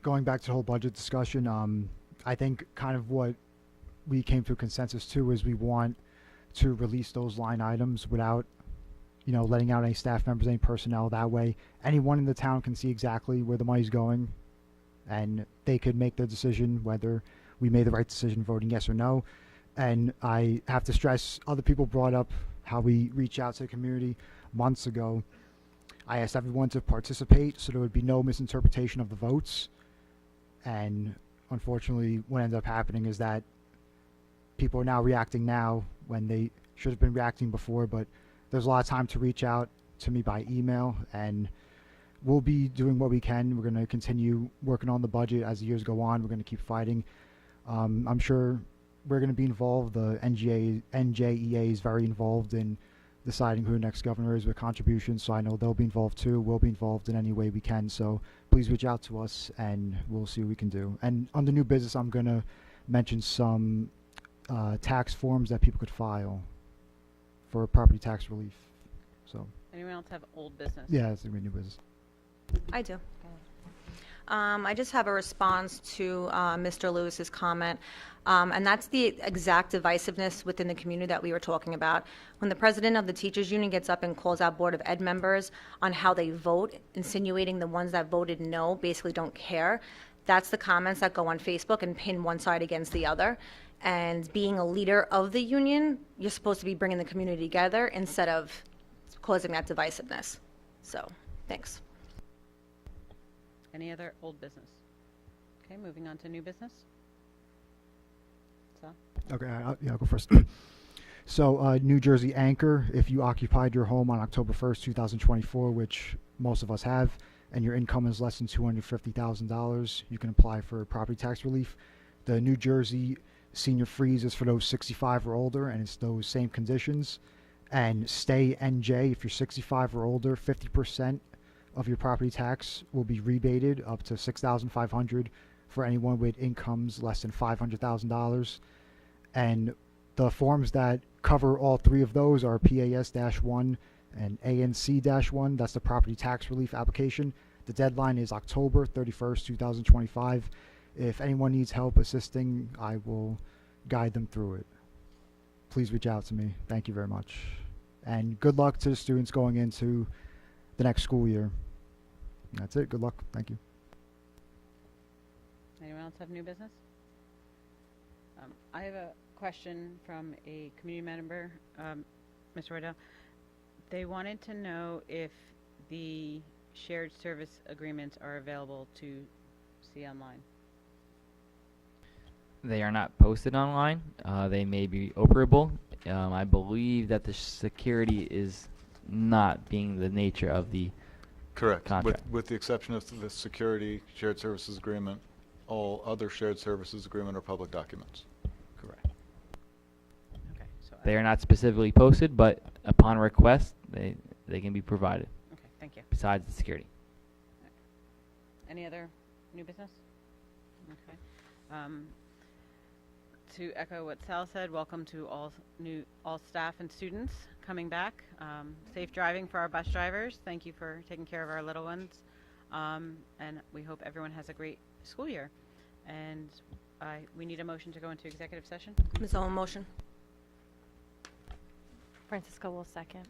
going back to the whole budget discussion, I think kind of what we came to a consensus too is we want to release those line items without, letting out any staff members, any personnel. That way, anyone in the town can see exactly where the money's going, and they could make their decision whether we made the right decision voting yes or no. And I have to stress, other people brought up how we reach out to the community months ago. I asked everyone to participate so there would be no misinterpretation of the votes. And unfortunately, what ended up happening is that people are now reacting now when they should have been reacting before, but there's a lot of time to reach out to me by email, and we'll be doing what we can. We're going to continue working on the budget as the years go on. We're going to keep fighting. I'm sure we're going to be involved. The NJEA is very involved in deciding who the next governor is with contributions, so I know they'll be involved too. We'll be involved in any way we can, so please reach out to us and we'll see what we can do. And on the new business, I'm going to mention some tax forms that people could file for property tax relief. So Anyone else have old business? yeah, it's going to be new business. I do. I just have a response to Mr. Lewis's comment, and that's the exact divisiveness within the community that we were talking about. When the president of the teachers union gets up and calls out Board of Ed members on how they vote, insinuating the ones that voted no basically don't care, that's the comments that go on Facebook and pin one side against the other. And being a leader of the union, you're supposed to be bringing the community together instead of causing that divisiveness. So, thanks. Any other old business? Okay, moving on to new business. So, Okay, I'll go first. So, New Jersey Anchor, if you occupied your home on October 1st, 2024, which most of us have, and your income is less than $250,000, you can apply for property tax relief. The New Jersey Senior Freeze is for those 65 or older, and it's those same conditions. And Stay NJ, if you're 65 or older, 50% of your property tax will be rebated up to $6,500 for anyone with incomes less than $500,000. And the forms that cover all three of those are PAS-1 and ANC-1. That's the property tax relief application. The deadline is October 31st, 2025. If anyone needs help assisting, I will guide them through it. Please reach out to me. Thank you very much. And good luck to the students going into the next school year. That's it. Good luck. Thank you. anyone else have new business? I have a question from a community member, Mr. Riddell. They wanted to know if the shared service agreements are available to see online. They are not posted online. They may be operable. I believe that the security is not being the nature of the Correct. contract. With the exception of the security shared services agreement, all other shared services agreement are public documents. Correct. Okay, so, They are not specifically posted, but upon request, they can be provided, okay, thank you. besides the security. Any other new business? Okay. To echo what Sal said, welcome to all staff and students coming back. Safe driving for our bus drivers. Thank you for taking care of our little ones. And we hope everyone has a great school year. And we need a motion to go into executive session. Ms. Owen, motion. Francisco will second.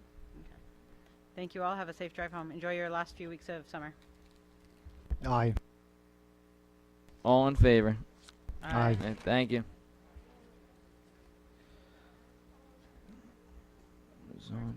Thank you all. Have a safe drive home. Enjoy your last few weeks of summer. Aye. All in favor? Aye. Okay, thank you. Zone.